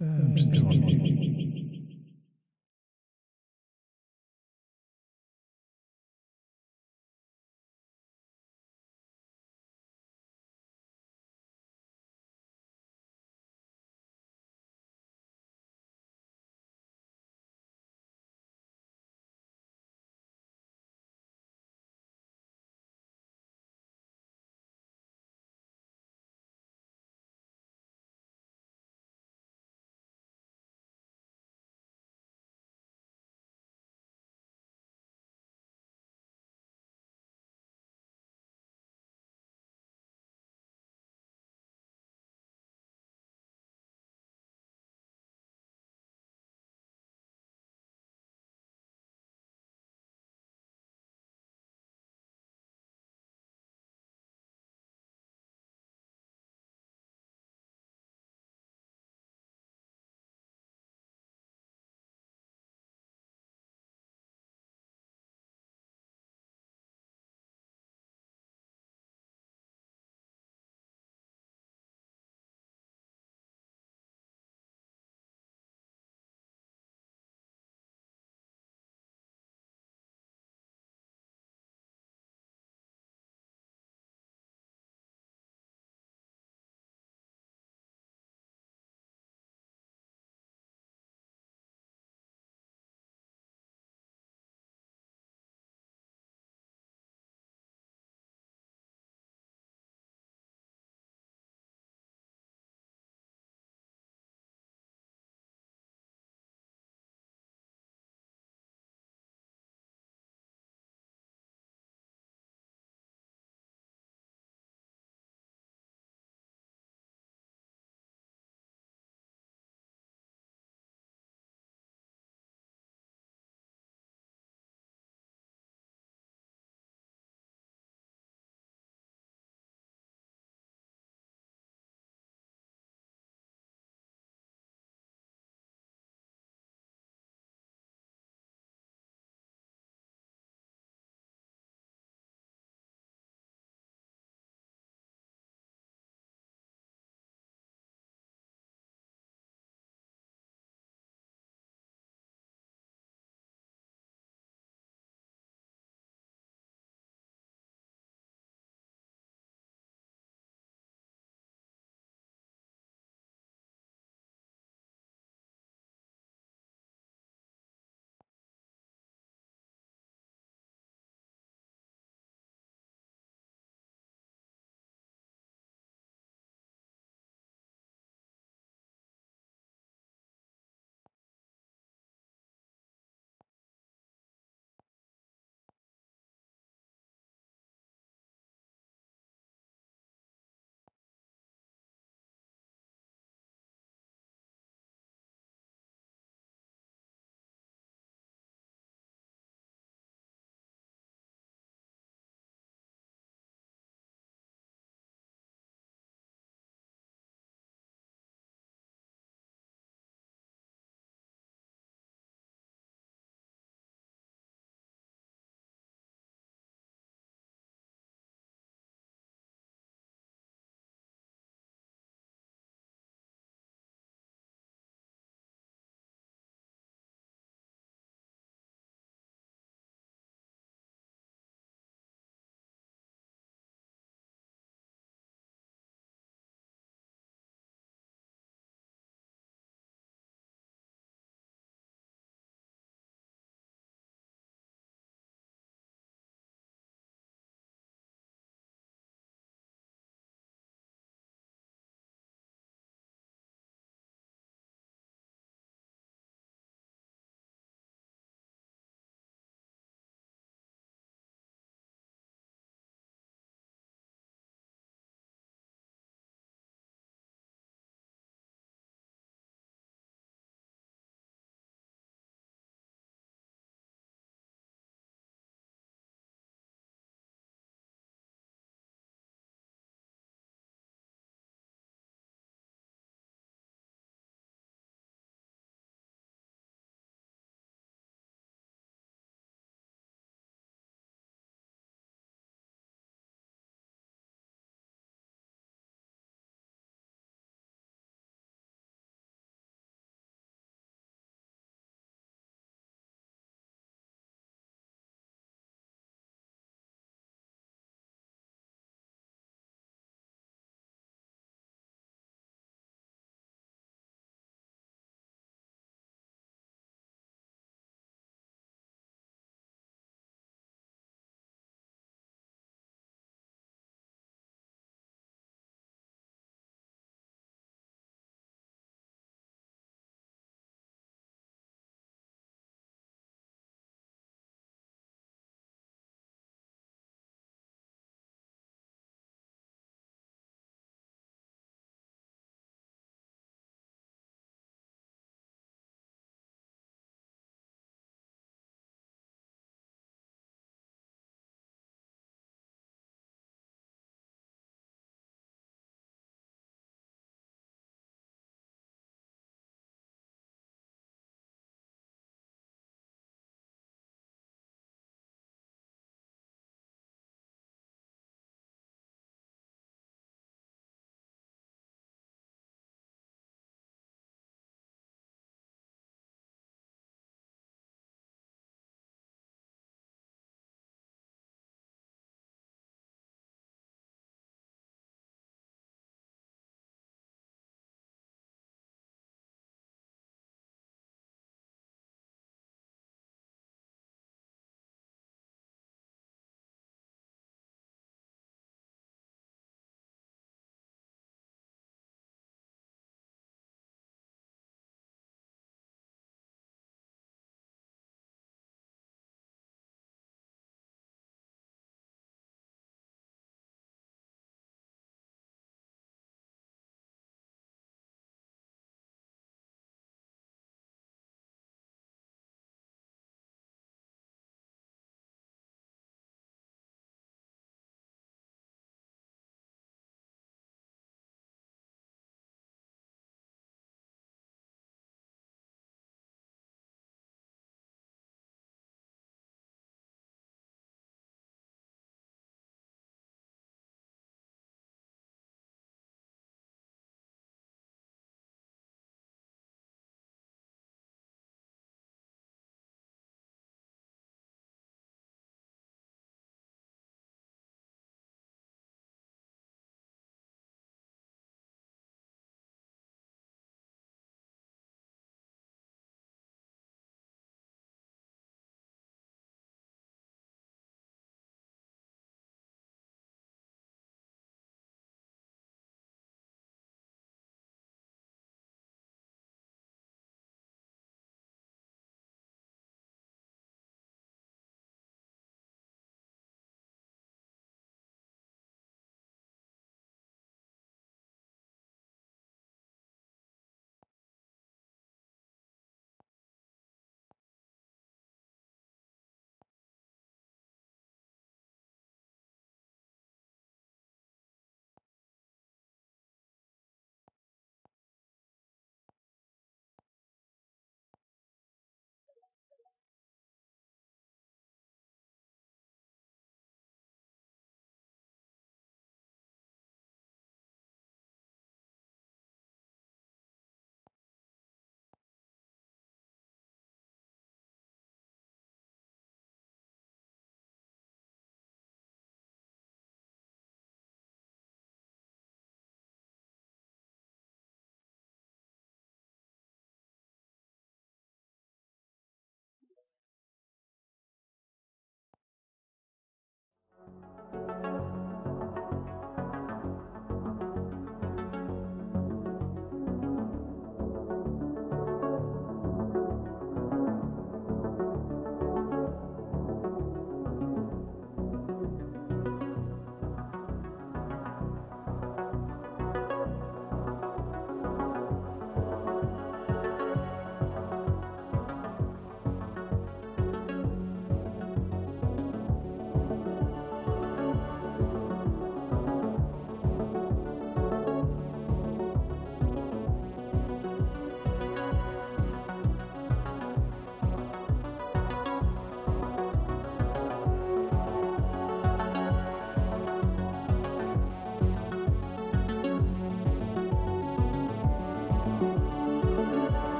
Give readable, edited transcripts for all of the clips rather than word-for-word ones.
بسم الله الرحمن الرحيم.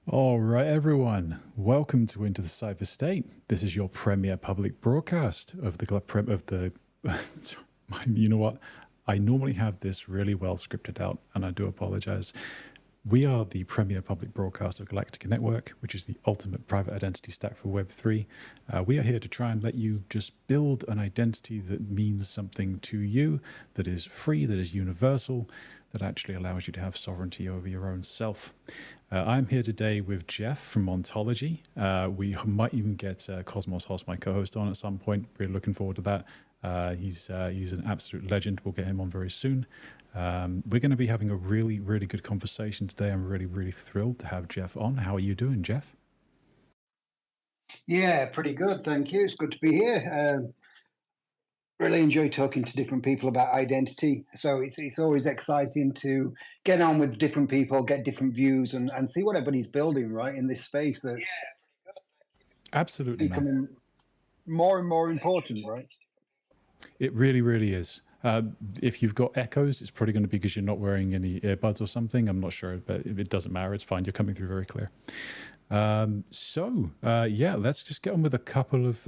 All right, everyone. Welcome to Into the Cyber State. This is your premier public broadcast of the. You know what? I normally have this really well scripted out, and I do apologize. We are the premier public broadcast of Galactica Network, which is the ultimate private identity stack for Web3. We are here to try and let you just build an identity that means something to you, that is free, that is universal, that actually allows you to have sovereignty over your own self. I'm here today with Geoff from Ontology. We might even get Cosmos Hoss, my co-host, on at some point. We're looking forward to that. He's an absolute legend. We'll get him on very soon. We're going to be having a really, really good conversation today. I'm really, really thrilled to have Geoff on. How are you doing, Geoff? Yeah, pretty good. Thank you. It's good to be here. Really enjoy talking to different people about identity. So it's always exciting to get on with different people, get different views, and see what everybody's building, right, in this space that's Absolutely, man. becoming more and more important, right? It really, really is. If you've got echoes, it's probably going to be because you're not wearing any earbuds or something. I'm not sure, but it doesn't matter. It's fine. You're coming through very clear. Yeah, let's just get on with a couple of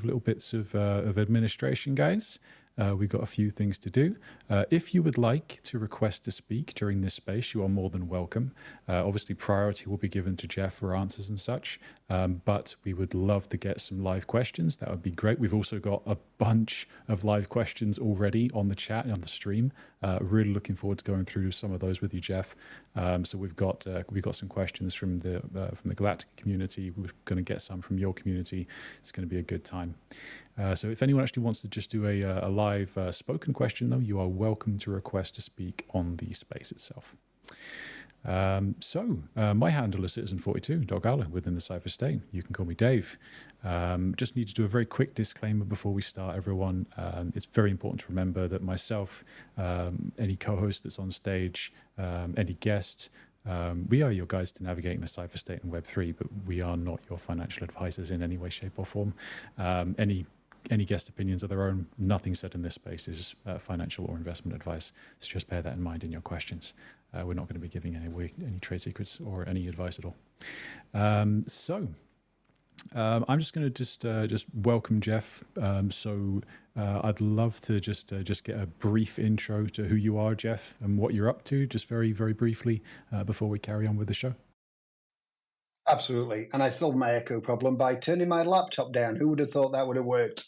little bits of administration, guys. We've got a few things to do. If you would like to request to speak during this space, you are more than welcome. Obviously, priority will be given to Geoff for answers and such, but we would love to get some live questions. That would be great. We've also got a bunch of live questions already on the chat and on the stream. Really looking forward to going through some of those with you, Geoff. So we've got some questions from the Galactica community. We're going to get some from your community. It's going to be a good time. So if anyone actually wants to just do a live spoken question, though, you are welcome to request to speak on the space itself. My handle is Citizen42, Dog Howler, within the Cypher State. You can call me Dave. Just need to do a very quick disclaimer before we start, everyone. It's very important to remember that myself, any co-host that's on stage, any guests, we are your guides to navigating the Cypher State and Web3, but we are not your financial advisors in any way, shape, or form. Any guest opinions are their own. Nothing said in this space is financial or investment advice. So just bear that in mind in your questions. We're not going to be giving any trade secrets or any advice at all. I'm just going to just welcome Geoff. I'd love to just get a brief intro to who you are, Geoff, and what you're up to, just very, very briefly, before we carry on with the show. Absolutely. And I solved my echo problem by turning my laptop down. Who would have thought that would have worked?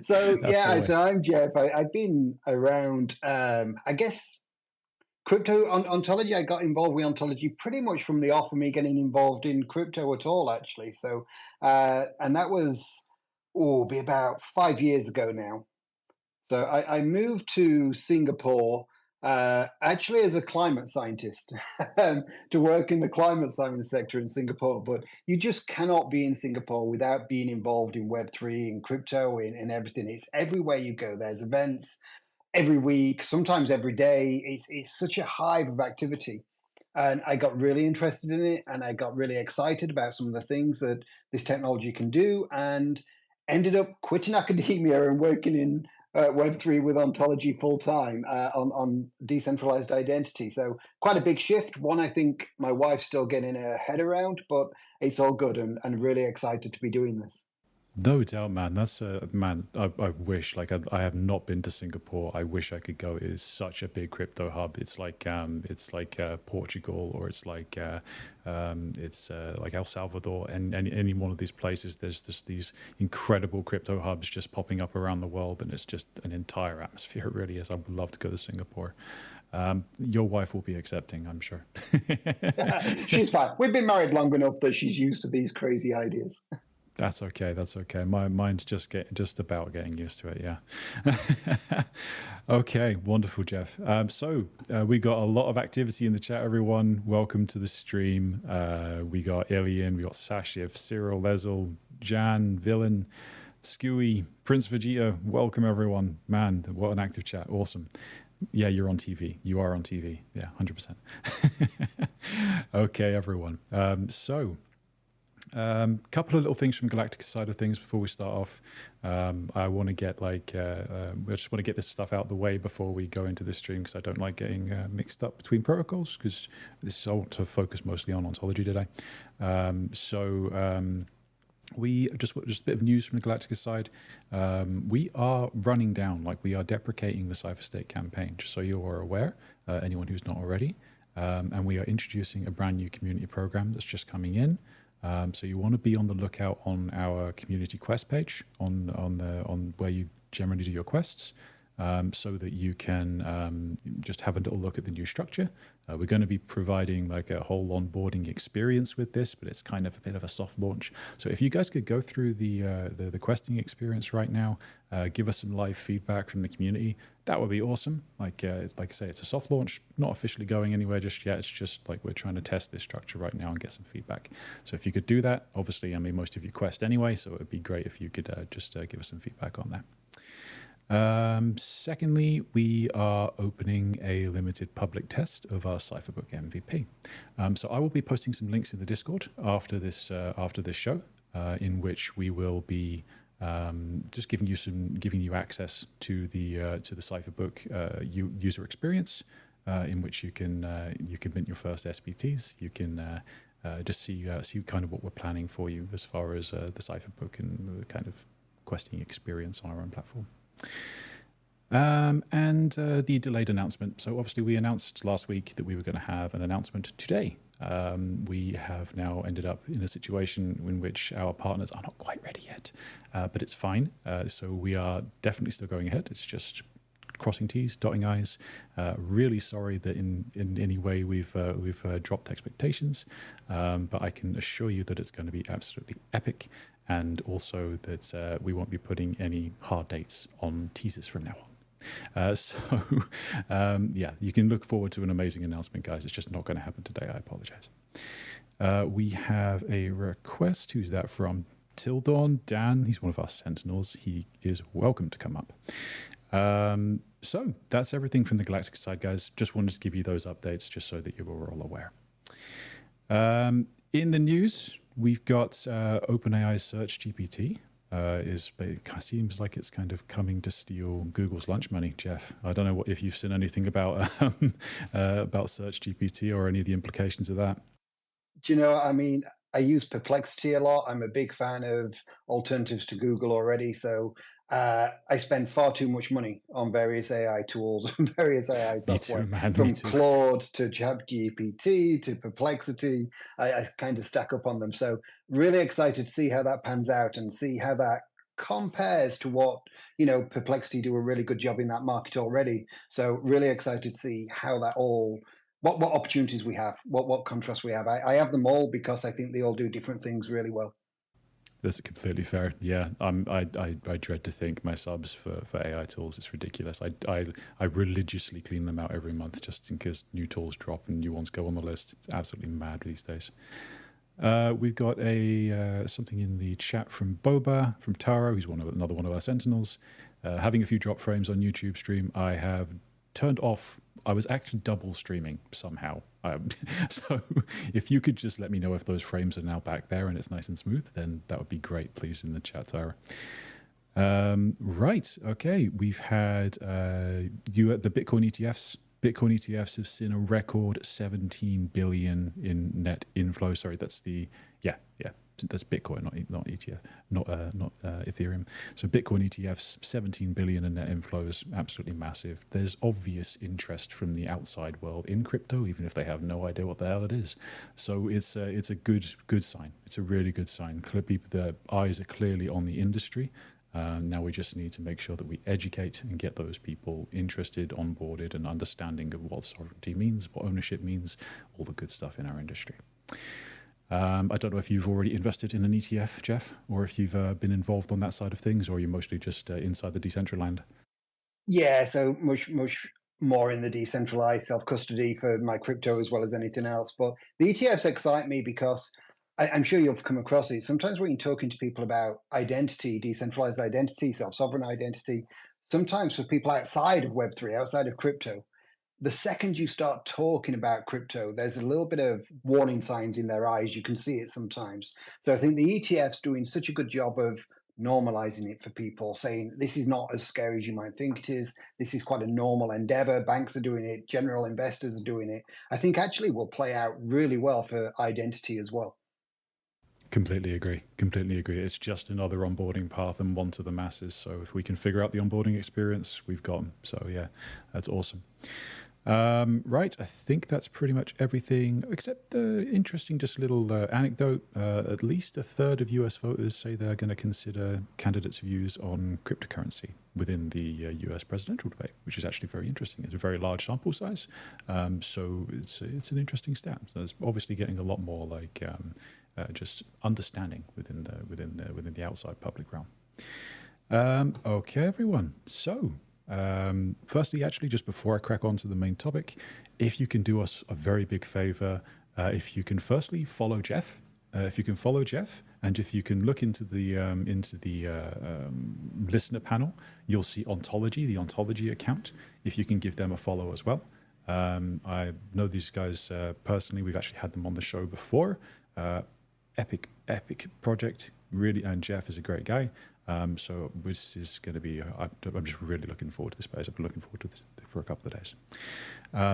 So I'm Geoff. I've been around, I guess, crypto ontology. I got involved with ontology pretty much from the off of me getting involved in crypto at all, actually. So, and that was, be about 5 years ago now. So I moved to Singapore actually as a climate scientist to work in the climate science sector in Singapore. But you just cannot be in Singapore without being involved in Web3 and crypto and everything. It's everywhere you go. There's events every week, sometimes every day. It's such a hive of activity. And I got really interested in it, and I got really excited about some of the things that this technology can do, and ended up quitting academia and working in Web3 with ontology full time on decentralized identity. So quite a big shift. One I think my wife's still getting her head around, but it's all good, and really excited to be doing this. No doubt, man. That's man. I wish, like, I have not been to Singapore. I wish I could go. It is such a big crypto hub. It's like Portugal, or it's like El Salvador, and any one of these places. There's just these incredible crypto hubs just popping up around the world, and it's just an entire atmosphere. It really is. I would love to go to Singapore. Your wife will be accepting, I'm sure. She's fine. We've been married long enough that she's used to these crazy ideas. That's okay. That's okay. My mind's just about getting used to it. Yeah. Okay. Wonderful, Geoff. We got a lot of activity in the chat. Everyone, welcome to the stream. We got Ilian, we got Sashif, Cyril, Lezel, Jan, Villain, Skewy, Prince Vegeta. Welcome, everyone. Man, what an active chat. Awesome. Yeah, you're on TV. You are on TV. Yeah, 100%. Okay, everyone. Couple of little things from Galactica side of things before we start off. I want to get I just want to get this stuff out of the way before we go into this stream because I don't like getting mixed up between protocols because I want to focus mostly on ontology today. We just a bit of news from the Galactica side. We are running down, we are deprecating the Cypher State campaign, just so you are aware, anyone who's not already. And we are introducing a brand new community program that's just coming in. So you want to be on the lookout on our community quest page on where you generally do your quests, so that you can just have a little look at the new structure. We're going to be providing a whole onboarding experience with this, but it's kind of a bit of a soft launch. So if you guys could go through the questing experience right now, give us some live feedback from the community, that would be awesome. Like I say, it's a soft launch, not officially going anywhere just yet. It's just we're trying to test this structure right now and get some feedback. So if you could do that, obviously, most of you quest anyway, so it would be great if you could just give us some feedback on that. Secondly, we are opening a limited public test of our Cypherbook MVP. So I will be posting some links in the Discord after this show, in which we will be just giving you access to the Cypherbook user experience, in which you can mint your first SBTs. You can just see kind of what we're planning for you as far as the Cypherbook and the kind of questing experience on our own platform. And the delayed announcement. So obviously we announced last week that we were going to have an announcement today. We have now ended up in a situation in which our partners are not quite ready yet, but it's fine. So we are definitely still going ahead. It's just crossing T's, dotting I's. Really sorry that in any way we've dropped expectations, but I can assure you that it's going to be absolutely epic. And also that we won't be putting any hard dates on teasers from now on. You can look forward to an amazing announcement, guys. It's just not going to happen today. I apologize. We have a request. Who's that from? Tildon Dan. He's one of our sentinels. He is welcome to come up. So that's everything from the Galactica side, guys. Just wanted to give you those updates just so that you were all aware. In the news, we've got OpenAI's Search GPT. It seems like it's kind of coming to steal Google's lunch money, Geoff. I don't know if you've seen anything about Search GPT or any of the implications of that. Do you know, I use Perplexity a lot. I'm a big fan of alternatives to Google already. So I spend far too much money on various AI tools and various AI software. From Claude to ChatGPT to Perplexity, I kind of stack up on them. So really excited to see how that pans out and see how that compares to what, Perplexity do a really good job in that market already. So really excited to see how that all... What opportunities we have, what contrast we have. I have them all because I think they all do different things really well. That's completely fair. Yeah, I dread to think my subs for AI tools. It's ridiculous. I religiously clean them out every month just in case new tools drop and new ones go on the list. It's absolutely mad these days. We've got something in the chat from Boba, from Taro. He's another one of our sentinels. Having a few drop frames on YouTube stream. I have turned off. I was actually double streaming somehow. So if you could just let me know if those frames are now back there and it's nice and smooth, then that would be great, please, in the chat, Tara. Right. Okay. We've had the Bitcoin ETFs. Bitcoin ETFs have seen a record 17 billion in net inflow. Sorry, that's that's Bitcoin, not ETF, not Ethereum. So Bitcoin ETFs, 17 billion in net inflows, absolutely massive. There's obvious interest from the outside world in crypto, even if they have no idea what the hell it is. So it's a good sign. It's a really good sign. The eyes are clearly on the industry. Now we just need to make sure that we educate and get those people interested, onboarded, and understanding of what sovereignty means, what ownership means, all the good stuff in our industry. I don't know if you've already invested in an ETF, Geoff, or if you've been involved on that side of things, or you're mostly just inside the Decentraland. Yeah, so much more in the decentralized self-custody for my crypto as well as anything else. But the ETFs excite me because I'm sure you've come across it. Sometimes when you're talking to people about identity, decentralized identity, self-sovereign identity, sometimes for people outside of Web3, outside of crypto, the second you start talking about crypto, there's a little bit of warning signs in their eyes. You can see it sometimes. So I think the ETF's doing such a good job of normalizing it for people, saying this is not as scary as you might think it is. This is quite a normal endeavor. Banks are doing it, general investors are doing it. I think actually will play out really well for identity as well. Completely agree. Completely agree. It's just another onboarding path and one to the masses. So if we can figure out the onboarding experience, we've got them. So yeah, that's awesome. Right, I think that's pretty much everything, except the interesting, just a little anecdote. At least a third of US voters say they're going to consider candidates' views on cryptocurrency within the US presidential debate, which is actually very interesting. It's a very large sample size, so it's an interesting stat. So it's obviously getting a lot more like just understanding within the outside public realm. Okay, everyone. So. Firstly, actually, just before I crack on to the main topic, if you can do us a very big favor, if you can firstly follow Geoff, and if you can look into the listener panel, you'll see Ontology, the Ontology account. If you can give them a follow as well. I know these guys personally. We've actually had them on the show before. Epic project, really, and Geoff is a great guy. So this is going to be, I'm just really looking forward to this space. I've been looking forward to this for a couple of days.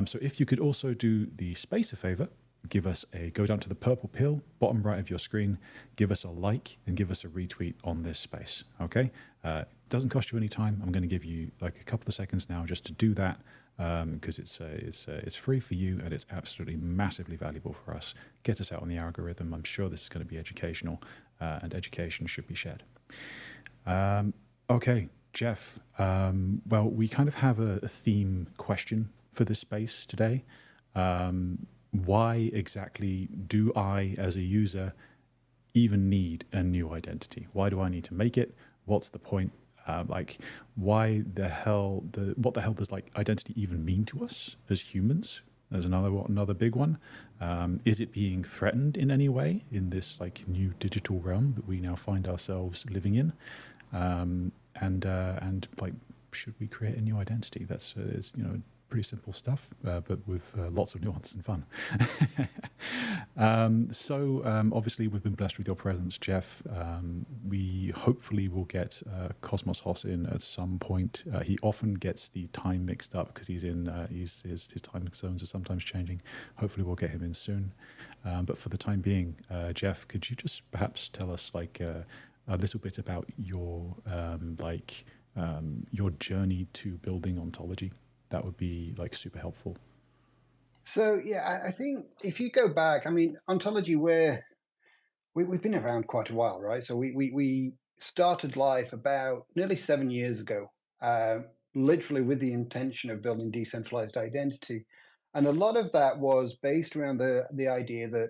So if you could also do the space a favor, go down to the purple pill, bottom right of your screen, give us a like and give us a retweet on this space. Okay. It doesn't cost you any time. I'm going to give you like a couple of seconds now just to do that. Because it's free for you and it's absolutely massively valuable for us. Get us out on the algorithm. I'm sure this is going to be educational, and education should be shared. Okay, Geoff. Well, we kind of have a theme question for this space today. Why exactly do I, as a user, even need a new identity? Why do I need to make it? What's the point? What the hell does like identity even mean to us as humans? There's another big one. Is it being threatened in any way in this like new digital realm that we now find ourselves living in? And like, should we create a new identity? That's it's pretty simple stuff, but with lots of nuance and fun. So obviously we've been blessed with your presence, Geoff. We hopefully will get Cosmos Hoss in at some point. He often gets the time mixed up because his time zones are sometimes changing. Hopefully we'll get him in soon. But for the time being, Geoff, could you just perhaps tell us like a little bit about your journey to building Ontology? That would be like super helpful. So yeah, I think if you go back, I mean, Ontology, we've been around quite a while, right? So we started life about nearly 7 years ago, literally with the intention of building decentralized identity, and a lot of that was based around the idea that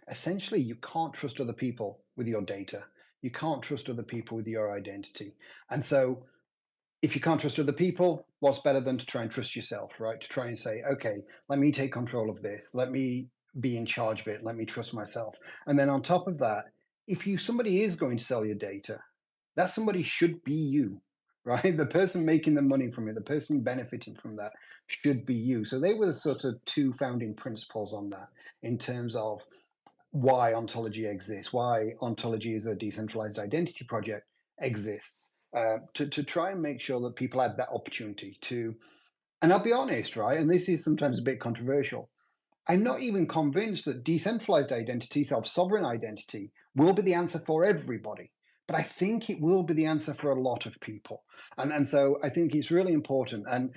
essentially you can't trust other people with your data, you can't trust other people with your identity, and so if you can't trust other people, what's better than to try and trust yourself, right? To try and say, okay, let me take control of this. Let me be in charge of it. Let me trust myself. And then on top of that, if somebody is going to sell your data, that somebody should be you, right? The person making the money from it, the person benefiting from that should be you. So they were the sort of two founding principles on that in terms of why Ontology exists, why Ontology is a decentralized identity project exists. To try and make sure that people had that opportunity to, and I'll be honest, right, and this is sometimes a bit controversial, I'm not even convinced that decentralized identity, self-sovereign identity, will be the answer for everybody. But I think it will be the answer for a lot of people. And so I think it's really important. And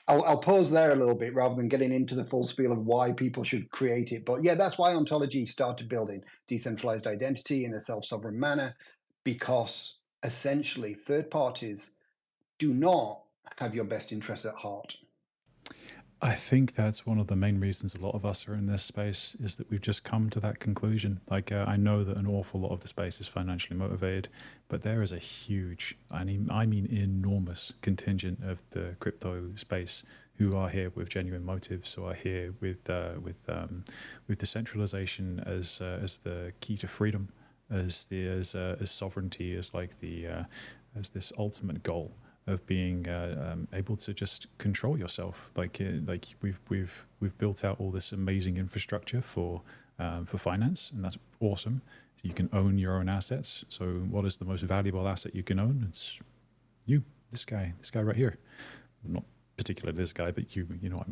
I'll pause there a little bit rather than getting into the full spiel of why people should create it. But yeah, that's why Ontology started building decentralized identity in a self-sovereign manner, because essentially third parties do not have your best interests at heart. I think that's one of the main reasons a lot of us are in this space is that we've just come to that conclusion. Like, I know that an awful lot of the space is financially motivated, but there is a huge, I mean enormous contingent of the crypto space who are here with genuine motives, so are here with decentralization as the key to freedom, as sovereignty, as like as this ultimate goal. of being able to just control yourself. Like we've built out all this amazing infrastructure for finance, and that's awesome. So you can own your own assets. So what is the most valuable asset you can own? It's you, this guy right here. Not particularly this guy, but you know what I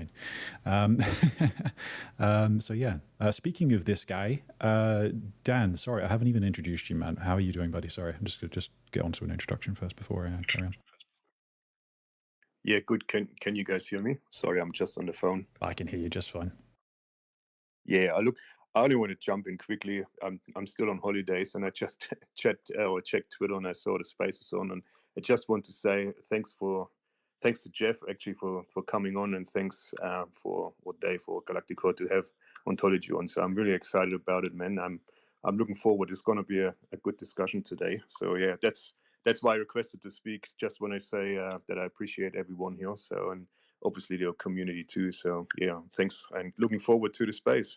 mean. So yeah, speaking of this guy, Dan, sorry, I haven't even introduced you, man. How are you doing, buddy? Sorry, I'm just going to get onto an introduction first before I carry on. Yeah, good. Can you guys hear me? Sorry, I'm just on the phone. I can hear you just fine. Yeah, I only want to jump in quickly. I'm still on holidays, and I just checked Twitter, and I saw the spaces on, and I just want to say thanks to Geoff actually for coming on, and thanks for Galactica to have Ontology on. So I'm really excited about it, man. I'm looking forward. It's going to be a good discussion today. So yeah, that's why I requested to speak. Just when I say that I appreciate everyone here. So, and obviously the community too. So yeah, thanks, and looking forward to the space.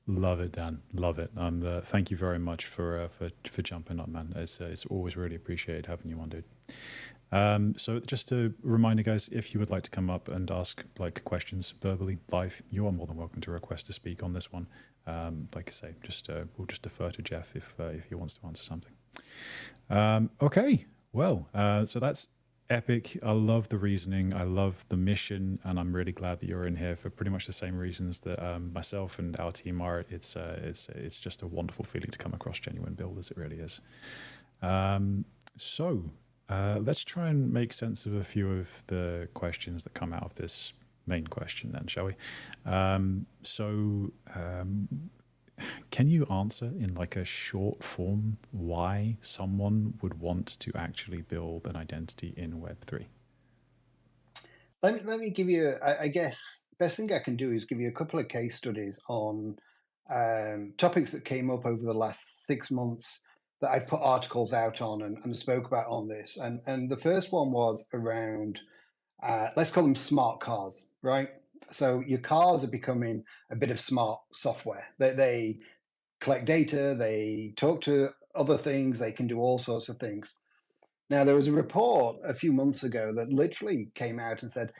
Love it, Dan. Love it. Thank you very much for jumping on, man. It's always really appreciated having you on, dude. So just a reminder, guys, if you would like to come up and ask like questions verbally live, you are more than welcome to request to speak on this one. Like I say, we'll just defer to Geoff if he wants to answer something. Okay, well, so that's epic. I love the reasoning. I love the mission, and I'm really glad that you're in here for pretty much the same reasons that myself and our team are. It's just a wonderful feeling to come across genuine builders. It really is. So let's try and make sense of a few of the questions that come out of this main question, then, shall we? Can you answer in like a short form why someone would want to actually build an identity in Web3? Let me give you, I guess, best thing I can do is give you a couple of case studies on topics that came up over the last 6 months that I've put articles out on and spoke about on this. And the first one was around, let's call them smart cars, right? So your cars are becoming a bit of smart software. They collect data, they talk to other things, they can do all sorts of things. Now, there was a report a few months ago that literally came out and said,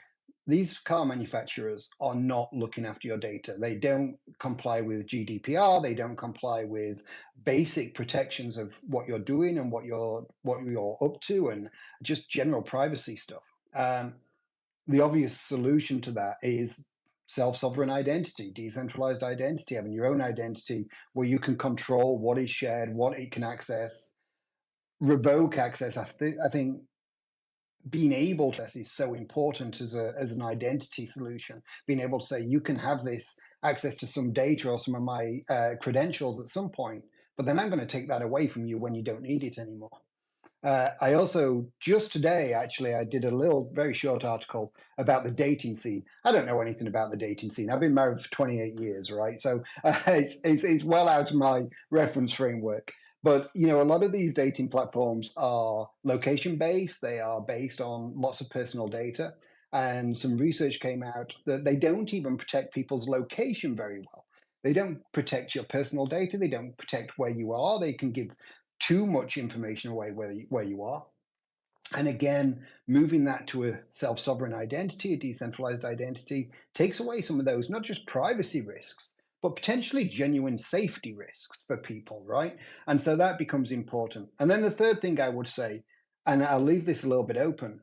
these car manufacturers are not looking after your data. They don't comply with GDPR. They don't comply with basic protections of what you're doing and what you're up to, and just general privacy stuff. The obvious solution to that is self-sovereign identity, decentralized identity, having your own identity where you can control what is shared, what it can access, revoke access. I think being able to is so important as an identity solution. Being able to say you can have this access to some data or some of my credentials at some point, but then I'm going to take that away from you when you don't need it anymore. I also, just today, actually, I did a very short article about the dating scene. I don't know anything about the dating scene. I've been married for 28 years, right? So it's well out of my reference framework. But, a lot of these dating platforms are location-based. They are based on lots of personal data. And some research came out that they don't even protect people's location very well. They don't protect your personal data. They don't protect where you are. They can give too much information away where you are. And again, moving that to a self-sovereign identity, a decentralized identity, takes away some of those, not just privacy risks, but potentially genuine safety risks for people, right? And so that becomes important. And then the third thing I would say, and I'll leave this a little bit open,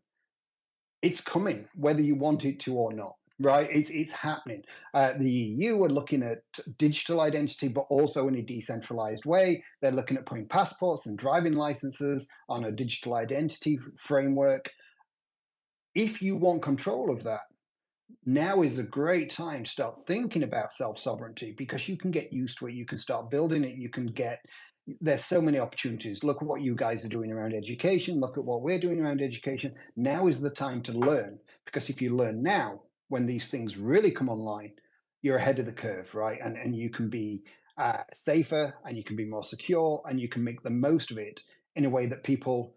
it's coming, whether you want it to or not. Right, it's happening. The EU are looking at digital identity, but also in a decentralized way. They're looking at putting passports and driving licenses on a digital identity framework. If you want control of that, now is a great time to start thinking about self-sovereignty, because you can get used to it. You can start building it. There's so many opportunities. Look at what you guys are doing around education. Look at what we're doing around education. Now is the time to learn, because if you learn now, when these things really come online, you're ahead of the curve, right? And you can be safer, and you can be more secure, and you can make the most of it in a way that people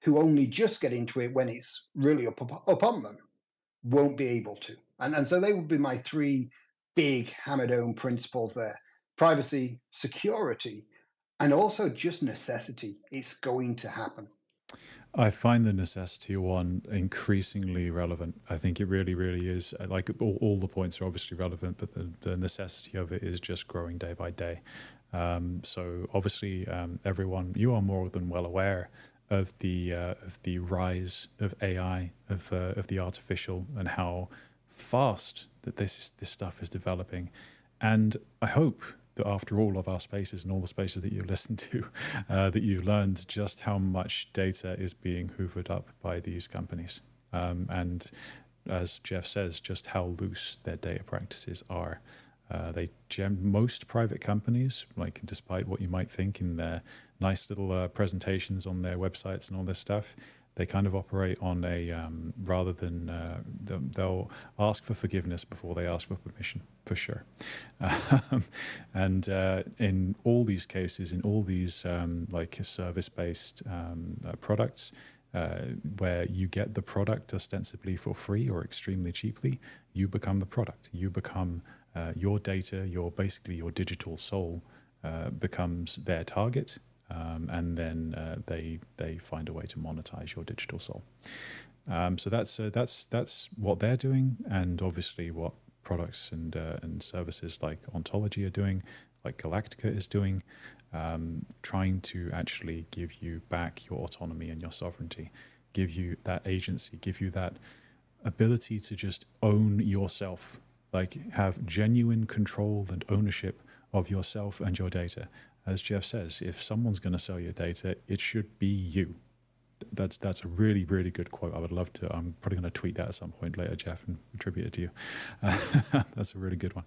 who only just get into it when it's really up on them won't be able to. And so they would be my three big hammered home principles there: privacy, security, and also just necessity. It's going to happen. I find the necessity one increasingly relevant. I think it really, really is. Like all the points are obviously relevant, but the necessity of it is just growing day by day. So obviously, everyone, you are more than well aware of the rise of AI, of the artificial, and how fast that this stuff is developing. And I hope that after all of our spaces and all the spaces that you listen to, that you've learned just how much data is being hoovered up by these companies. And as Geoff says, just how loose their data practices are. Most private companies, like despite what you might think in their nice little presentations on their websites and all this stuff, they kind of operate on a rather than they'll ask for forgiveness before they ask for permission, for sure. And in all these cases, in all these like service-based products, where you get the product ostensibly for free or extremely cheaply, you become the product. You become your data, basically your digital soul becomes their target. And then they find a way to monetize your digital soul. So that's what they're doing, and obviously what products and services like Ontology are doing, like Galactica is doing, trying to actually give you back your autonomy and your sovereignty, give you that agency, give you that ability to just own yourself, like have genuine control and ownership of yourself and your data. As Geoff says, if someone's going to sell your data, it should be you. That's a really, really good quote. I would love to. I'm probably going to tweet that at some point later, Geoff, and attribute it to you. That's a really good one.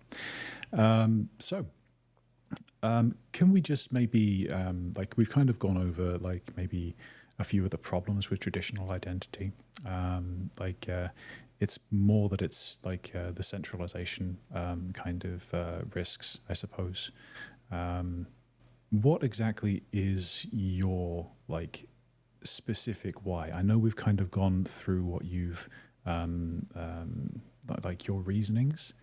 Can we just maybe, like we've kind of gone over like maybe a few of the problems with traditional identity. It's more that it's like the centralization kind of risks, I suppose. What exactly is your like specific why? I know we've kind of gone through what you've like your reasonings,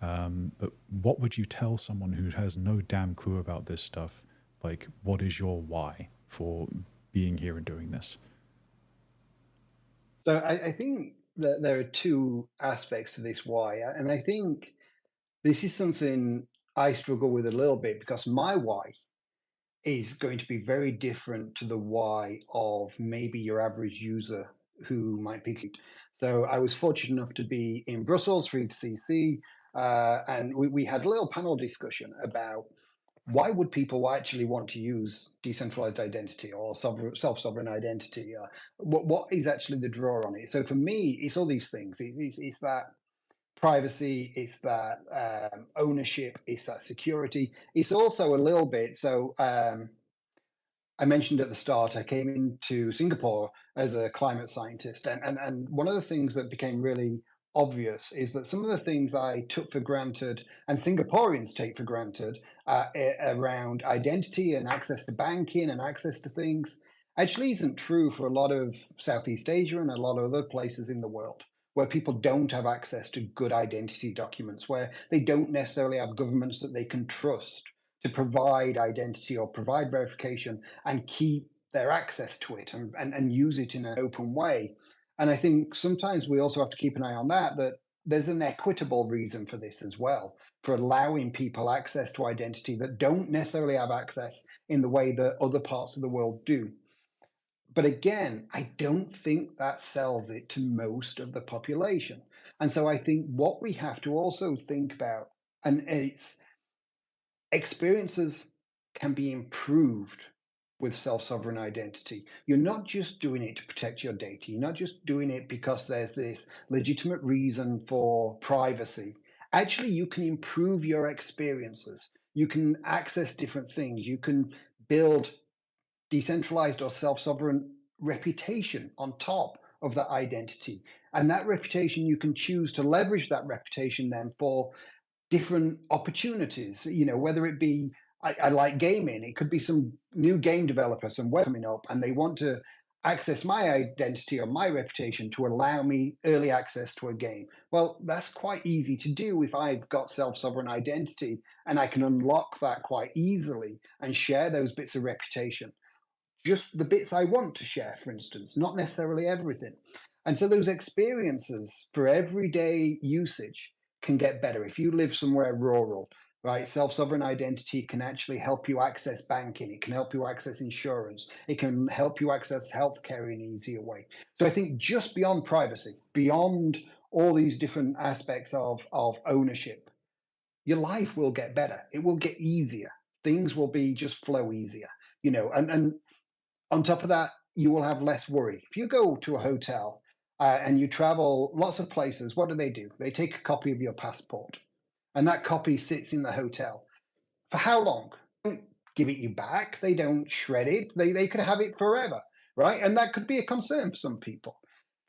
but what would you tell someone who has no damn clue about this stuff? Like, what is your why for being here and doing this? So I think that there are two aspects to this why, and I think this is something I struggle with a little bit because my why is going to be very different to the why of maybe your average user who might be. So I was fortunate enough to be in Brussels for ECC, and we had a little panel discussion about why would people actually want to use decentralized identity or self-sovereign identity? What is actually the draw on it? So for me, it's all these things. It's that privacy, it's that ownership, it's that security. It's also a little bit so. I mentioned at the start, I came into Singapore as a climate scientist, and one of the things that became really obvious is that some of the things I took for granted and Singaporeans take for granted around identity and access to banking and access to things actually isn't true for a lot of Southeast Asia and a lot of other places in the world where people don't have access to good identity documents, where they don't necessarily have governments that they can trust to provide identity or provide verification and keep their access to it and use it in an open way. And I think sometimes we also have to keep an eye on that there's an equitable reason for this as well, for allowing people access to identity that don't necessarily have access in the way that other parts of the world do. But again, I don't think that sells it to most of the population. And so I think what we have to also think about, and it's experiences can be improved with self-sovereign identity. You're not just doing it to protect your data. You're not just doing it because there's this legitimate reason for privacy. Actually, you can improve your experiences. You can access different things. You can build decentralized or self-sovereign reputation on top of that identity. And that reputation, you can choose to leverage that reputation then for different opportunities, whether it be, I like gaming, it could be some new game developer, some web coming up, and they want to access my identity or my reputation to allow me early access to a game. Well, that's quite easy to do if I've got self-sovereign identity and I can unlock that quite easily and share those bits of reputation. just the bits I want to share, for instance, not necessarily everything. And so those experiences for everyday usage can get better. If you live somewhere rural, right, self-sovereign identity can actually help you access banking. It can help you access insurance. It can help you access healthcare in an easier way. So I think just beyond privacy, beyond all these different aspects of ownership, your life will get better. It will get easier. Things will be just flow easier, and on top of that, you will have less worry. If you go to a hotel and you travel lots of places, what do? They take a copy of your passport, and that copy sits in the hotel. For how long? They don't give it you back. They don't shred it. They could have it forever, right? And that could be a concern for some people.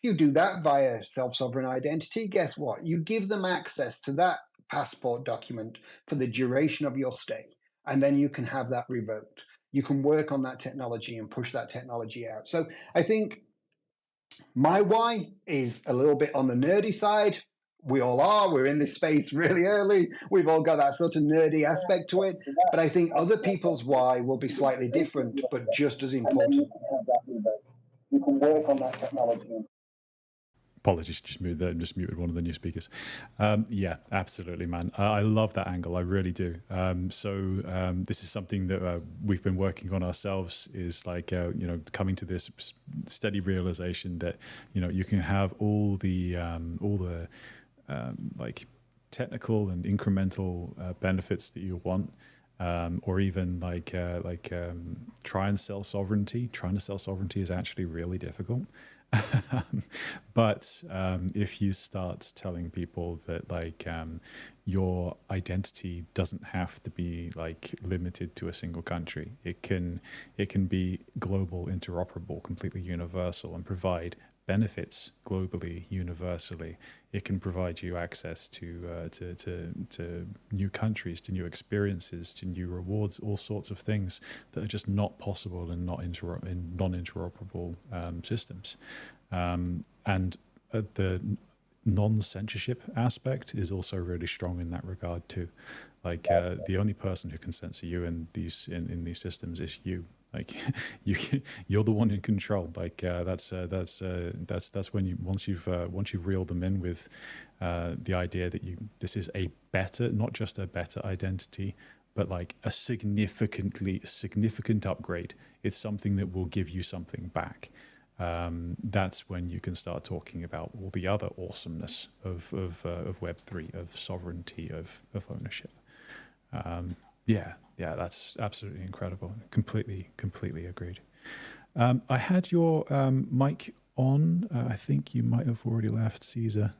If you do that via self-sovereign identity, guess what? You give them access to that passport document for the duration of your stay, and then you can have that revoked. You can work on that technology and push that technology out. So I think my why is a little bit on the nerdy side. We all are. We're in this space really early. We've all got that sort of nerdy aspect to it. But I think other people's why will be slightly different, but just as important. You can work on that technology. Apologies, just muted one of the new speakers. Yeah, absolutely, man. I love that angle. I really do. This is something that we've been working on ourselves. Is like coming to this steady realization that you can have all the like technical and incremental benefits that you want. Or even trying to sell sovereignty. Trying to sell sovereignty is actually really difficult. But if you start telling people that your identity doesn't have to be limited to a single country, it can be global, interoperable, completely universal, and provide benefits globally, universally. It can provide you access to new countries, to new experiences, to new rewards, all sorts of things that are just not possible in non-interoperable systems. And the non-censorship aspect is also really strong in that regard too. The only person who can censor you in these systems is you. You're the one in control. That's when once you've reeled them in with the idea that this is a better, not just a better identity, but a significant upgrade. It's something that will give you something back. That's when you can start talking about all the other awesomeness of Web3, of sovereignty, of ownership. Yeah, that's absolutely incredible. Completely agreed. I had your mic on. I think you might have already left, Caesar.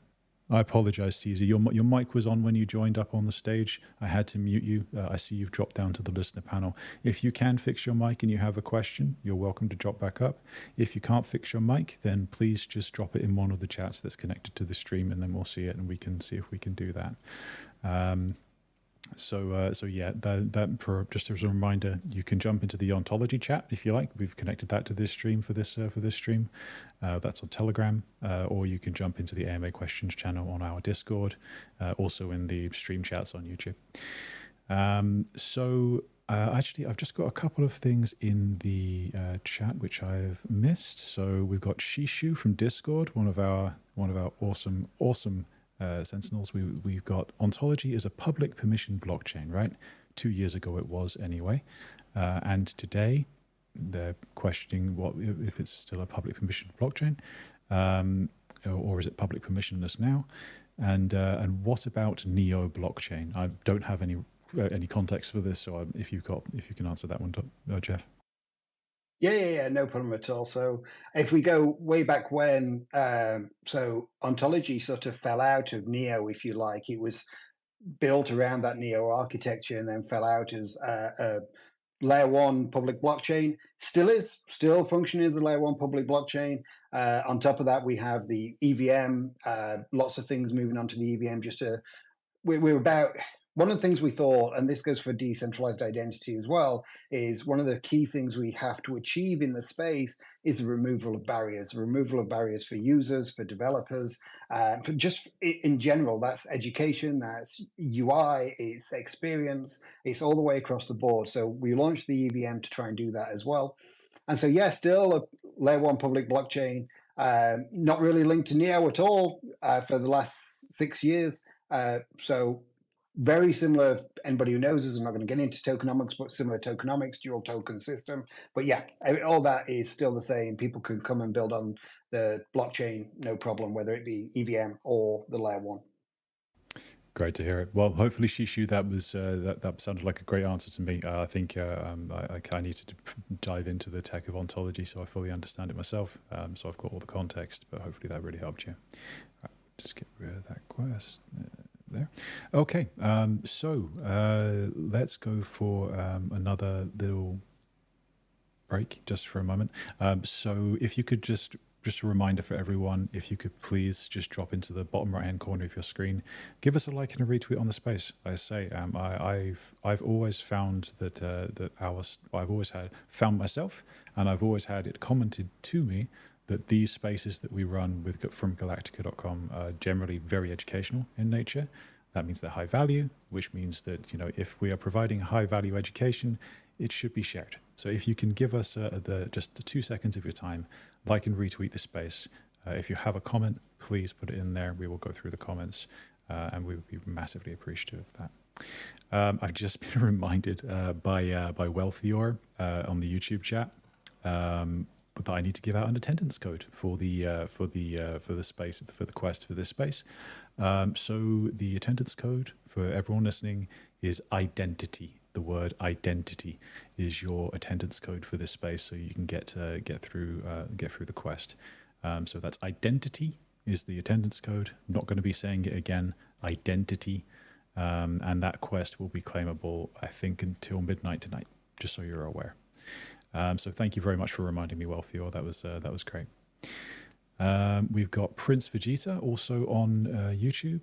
I apologize, Caesar. Your mic was on when you joined up on the stage. I had to mute you. I see you've dropped down to the listener panel. If you can fix your mic and you have a question, you're welcome to drop back up. If you can't fix your mic, then please just drop it in one of the chats that's connected to the stream, and then we'll see it and we can see if we can do that. Just as a reminder, you can jump into the ontology chat if you like. We've connected that to this stream for this stream. That's on Telegram, or you can jump into the AMA questions channel on our Discord, also in the stream chats on YouTube. Actually, I've just got a couple of things in the chat which I've missed. So we've got Shishu from Discord, one of our awesome Sentinels. We've got ontology is a public permission blockchain, right? 2 years ago it was anyway, and today they're questioning if it's still a public permission blockchain, or is it public permissionless now? And what about Neo blockchain? I don't have any context for this, so if you can answer that one, Geoff. Yeah, no problem at all. So if we go way back when, so ontology sort of fell out of Neo, if you like. It was built around that Neo architecture and then fell out as a layer one public blockchain. Still functioning as a layer one public blockchain. On top of that, we have the EVM, lots of things moving on to the EVM. We're about... One of the things we thought, and this goes for decentralized identity as well, is one of the key things we have to achieve in the space is the removal of barriers for users, for developers, for just in general. That's education, that's UI, it's experience, it's all the way across the board. So we launched the EVM to try and do that as well. And so, yeah, still a layer one public blockchain, not really linked to Neo at all for the last 6 years. So very similar. Anybody who knows us, I'm not going to get into tokenomics, but similar tokenomics, dual token system. But yeah, all that is still the same. People can come and build on the blockchain, no problem, whether it be EVM or the layer one. Great to hear it. Well, hopefully, Shishu, that was that sounded like a great answer to me. I think I need to dive into the tech of ontology so I fully understand it myself. So I've got all the context, but hopefully that really helped you. Right, just get rid of that quest there. Okay, so let's go for another little break just for a moment. So if you could just a reminder for everyone, if you could please just drop into the bottom right hand corner of your screen, give us a like and a retweet on the space. I say, I've always found that I've always found myself, and I've always had it commented to me that these spaces that we run from Galactica.com are generally very educational in nature. That means they're high value, which means that, you know, if we are providing high value education, it should be shared. So if you can give us just the 2 seconds of your time, like and retweet the space. If you have a comment, please put it in there. We will go through the comments, and we would be massively appreciative of that. I've just been reminded by Wealthior on the YouTube chat that I need to give out an attendance code for the space, for the quest for this space. So the attendance code for everyone listening is identity. The word identity is your attendance code for this space, so you can get through the quest. So that's identity is the attendance code. I'm not going to be saying it again. Identity, and that quest will be claimable, I think, until midnight tonight. Just so you're aware. So thank you very much for reminding me, Wealthior. That was great. We've got Prince Vegeta also on YouTube.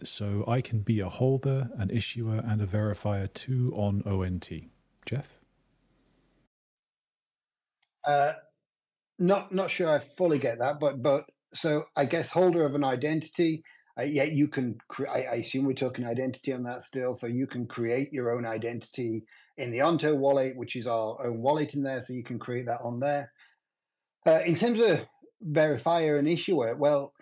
So I can be a holder, an issuer, and a verifier too on ONT. Geoff? Not sure I fully get that, but so I guess holder of an identity. Yeah, you can. I assume we're talking identity on that still. So you can create your own identity in the Onto wallet, which is our own wallet in there. So you can create that on there. In terms of verifier and issuer, well,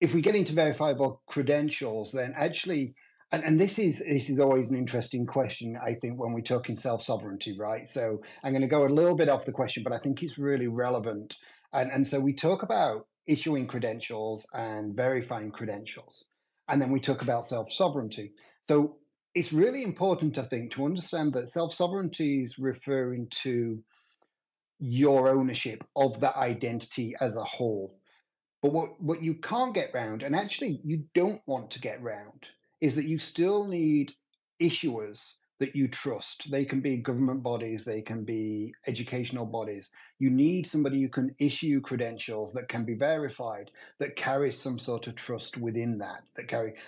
if we get into verifiable credentials, then actually, and this is always an interesting question, I think, when we're talking self-sovereignty, right? So I'm going to go a little bit off the question, but I think it's really relevant. And so we talk about issuing credentials and verifying credentials, and then we talk about self-sovereignty. So it's really important, I think, to understand that self-sovereignty is referring to your ownership of that identity as a whole. But what you can't get round, and actually you don't want to get round, is that you still need issuers that you trust. They can be government bodies, they can be educational bodies. You need somebody who can issue credentials that can be verified, that carries some sort of trust within that,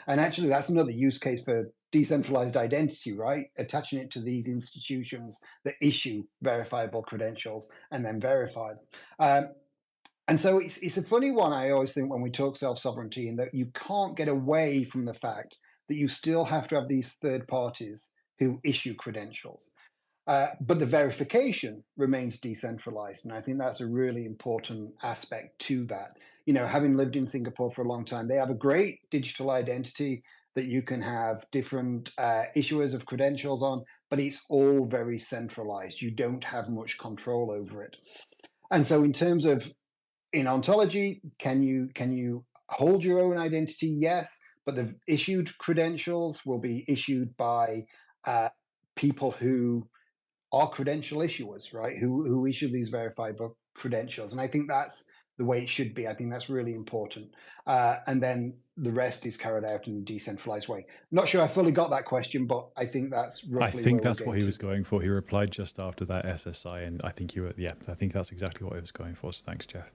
and actually that's another use case for decentralized identity, right? Attaching it to these institutions that issue verifiable credentials and then verify them. And so it's a funny one, I always think, when we talk self-sovereignty, in that you can't get away from the fact that you still have to have these third parties who issue credentials. But the verification remains decentralized. And I think that's a really important aspect to that. You know, having lived in Singapore for a long time, they have a great digital identity that you can have different issuers of credentials on, but it's all very centralized. You don't have much control over it. And so in terms of in ontology, can you hold your own identity? Yes, but the issued credentials will be issued by people who are credential issuers, right? Who issue these verifiable credentials, and I think that's the way it should be. I think that's really important. And then the rest is carried out in a decentralized way. Not sure I fully got that question, but I think that's roughly. I think that's what he was going for. He replied just after that SSI, and I think I think that's exactly what he was going for. So thanks, Geoff.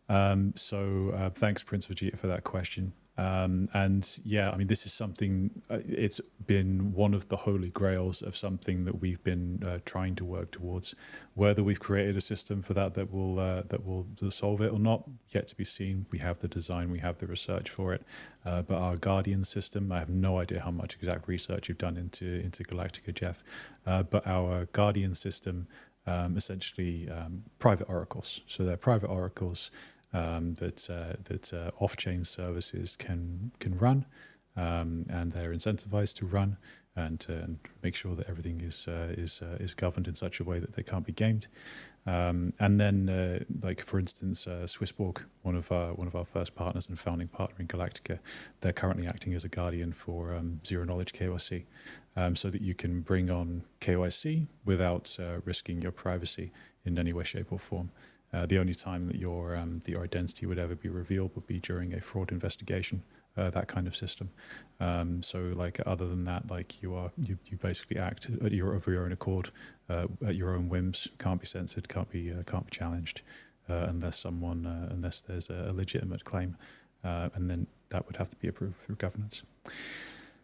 Thanks, Prince Vegeta, for that question. And yeah, I mean, this is something, it's been one of the holy grails of something that we've been trying to work towards. Whether we've created a system for that will solve it or not, yet to be seen. We have the design, we have the research for it. But our Guardian system, I have no idea how much exact research you've done into Galactica, Geoff. But our Guardian system essentially private oracles. So they're private oracles that off-chain services can run, and they're incentivized to run and make sure that everything is governed in such a way that they can't be gamed. And then, like for instance, Swissborg, one of our first partners and founding partner in Galactica, they're currently acting as a guardian for zero knowledge KYC, so that you can bring on KYC without risking your privacy in any way, shape, or form. The only time that your identity would ever be revealed would be during a fraud investigation, that kind of system. So, like, other than that, like you basically act of your own accord, at your own whims. Can't be censored, can't be challenged, unless there's a legitimate claim, and then that would have to be approved through governance.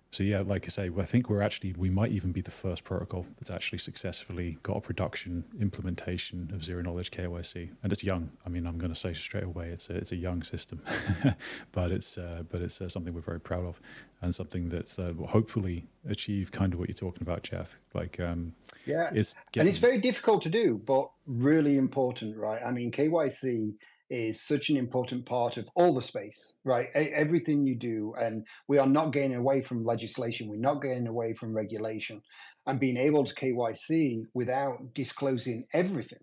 So yeah, like I say, I think we might even be the first protocol that's actually successfully got a production implementation of zero knowledge KYC, and it's young. I mean, I'm going to say straight away, it's a young system, but it's something we're very proud of, and something that's will hopefully achieve kind of what you're talking about, Geoff. Like, and it's very difficult to do, but really important, right? I mean, KYC is such an important part of all the space, right? Everything you do, and we are not getting away from legislation. We're not getting away from regulation, and being able to KYC without disclosing everything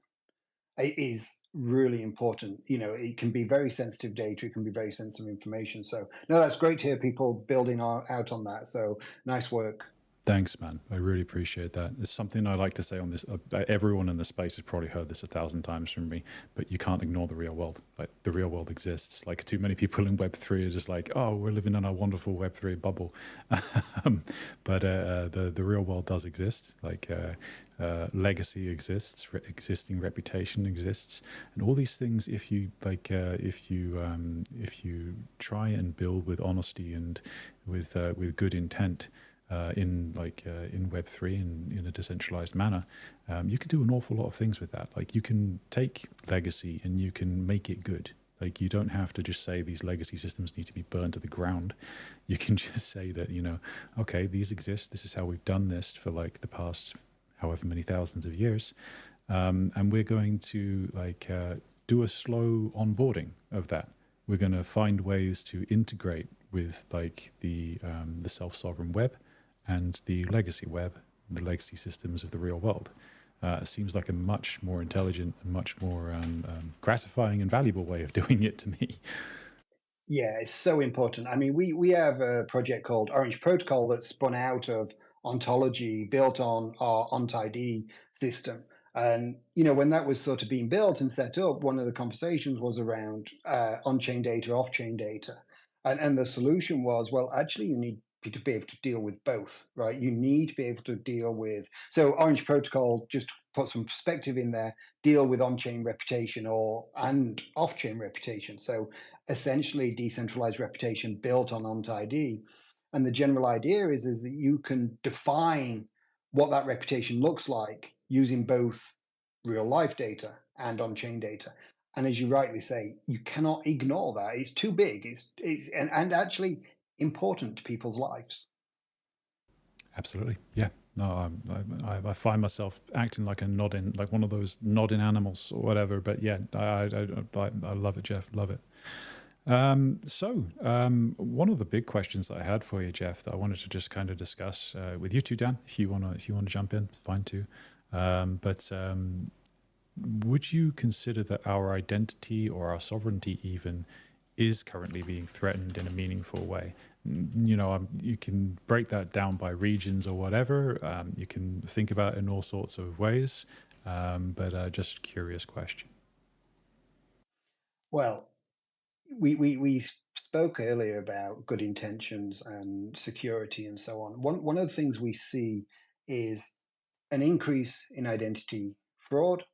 is really important. You know, it can be very sensitive data. It can be very sensitive information. So no, that's great to hear people building out on that. So nice work. Thanks, man. I really appreciate that. It's something I like to say on this. Everyone in the space has probably heard this 1,000 times from me, but you can't ignore the real world. Like, the real world exists. Like, too many people in Web3 are just like, oh, we're living in a wonderful Web3 bubble. But the real world does exist. Like, legacy exists, existing reputation exists, and all these things. If you try and build with honesty and with good intent, in Web3 and in a decentralized manner, you can do an awful lot of things with that. Like, you can take legacy and you can make it good. Like, you don't have to just say these legacy systems need to be burned to the ground. You can just say that, okay, these exist. This is how we've done this for like the past however many thousands of years, and we're going to do a slow onboarding of that. We're going to find ways to integrate with like the self-sovereign web and the legacy web, the legacy systems of the real world. It seems like a much more intelligent and much more gratifying and valuable way of doing it to me. Yeah, it's so important. I mean, we have a project called Orange Protocol that's spun out of ontology, built on our OntID system. And when that was sort of being built and set up, one of the conversations was around on-chain data, off-chain data, and the solution was, well, actually, you need to be able to deal with both, right? You need to be able to deal with. So Orange Protocol, just to put some perspective in there, deal with on-chain reputation and off-chain reputation. So essentially decentralized reputation built on OntID. And the general idea is that you can define what that reputation looks like using both real life data and on-chain data. And as you rightly say, you cannot ignore that. It's too big. It's and actually important to people's lives. Absolutely, yeah. No, I find myself acting like like one of those nodding animals or whatever. But yeah, I love it, Geoff. Love it. So one of the big questions that I had for you, Geoff, that I wanted to just kind of discuss with you too, Dan, if you want to jump in, fine too. But would you consider that our identity or our sovereignty even is currently being threatened in a meaningful way? You can break that down by regions or whatever. You can think about it in all sorts of ways, but just curious question. Well, we spoke earlier about good intentions and security and so on. One of the things we see is an increase in identity fraud.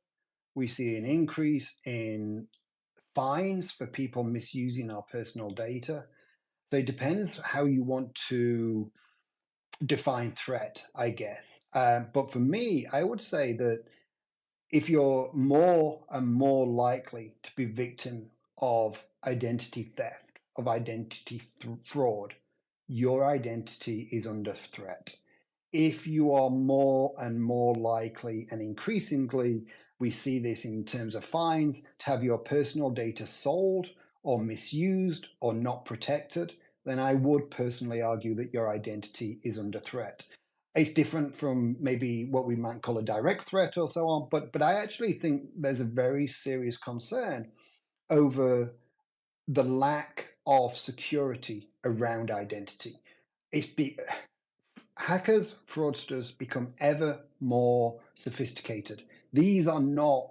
We see an increase in fines for people misusing our personal data. So it depends how you want to define threat, I guess. But for me, I would say that if you're more and more likely to be victim of identity theft, of identity fraud, your identity is under threat. if you are more and more likely, and increasingly, we see this in terms of fines, to have your personal data sold or misused or not protected, then I would personally argue that your identity is under threat. It's different from maybe what we might call a direct threat or so on, but I actually think there's a very serious concern over the lack of security around identity. It's be, hackers, fraudsters become ever more sophisticated. These are not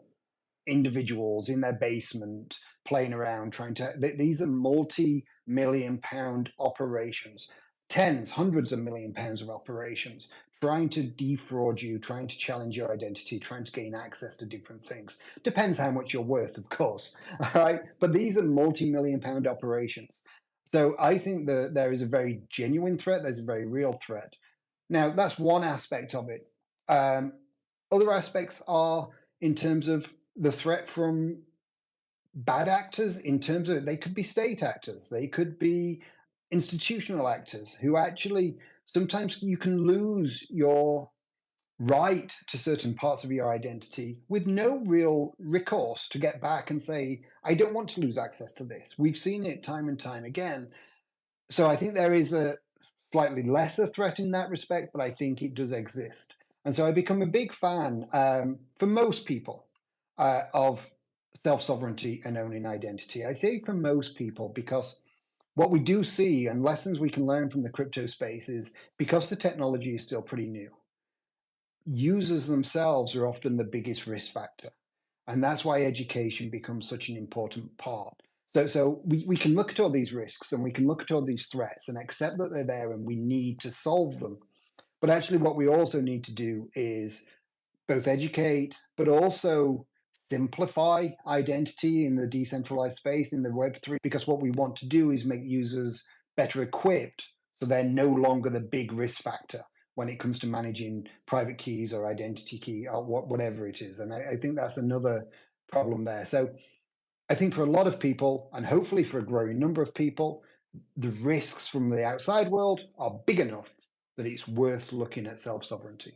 individuals in their basement playing around trying to, these are multi-million pound operations, tens, hundreds of £1 million of operations, trying to defraud you, trying to challenge your identity, trying to gain access to different things. Depends how much you're worth, of course. All right. But these are multi-million pound operations. So I think that there is a very genuine threat, there's a very real threat. Now, that's one aspect of it. Other aspects are in terms of the threat from bad actors, in terms of they could be state actors, they could be institutional actors who actually sometimes you can lose your right to certain parts of your identity with no real recourse to get back and say, I don't want to lose access to this. We've seen it time and time again. So I think there is a slightly lesser threat in that respect, but I think it does exist. And so I become a big fan, for most people, of self-sovereignty and owning identity. I say for most people because what we do see and lessons we can learn from the crypto space is because the technology is still pretty new, users themselves are often the biggest risk factor. And that's why education becomes such an important part. So we can look at all these risks and we can look at all these threats and accept that they're there and we need to solve them. But actually, what we also need to do is both educate, but also simplify identity in the decentralized space, in the Web3, because what we want to do is make users better equipped so they're no longer the big risk factor when it comes to managing private keys or identity key or whatever it is. And I think that's another problem there. So I think for a lot of people, and hopefully for a growing number of people, the risks from the outside world are big enough that it's worth looking at self-sovereignty.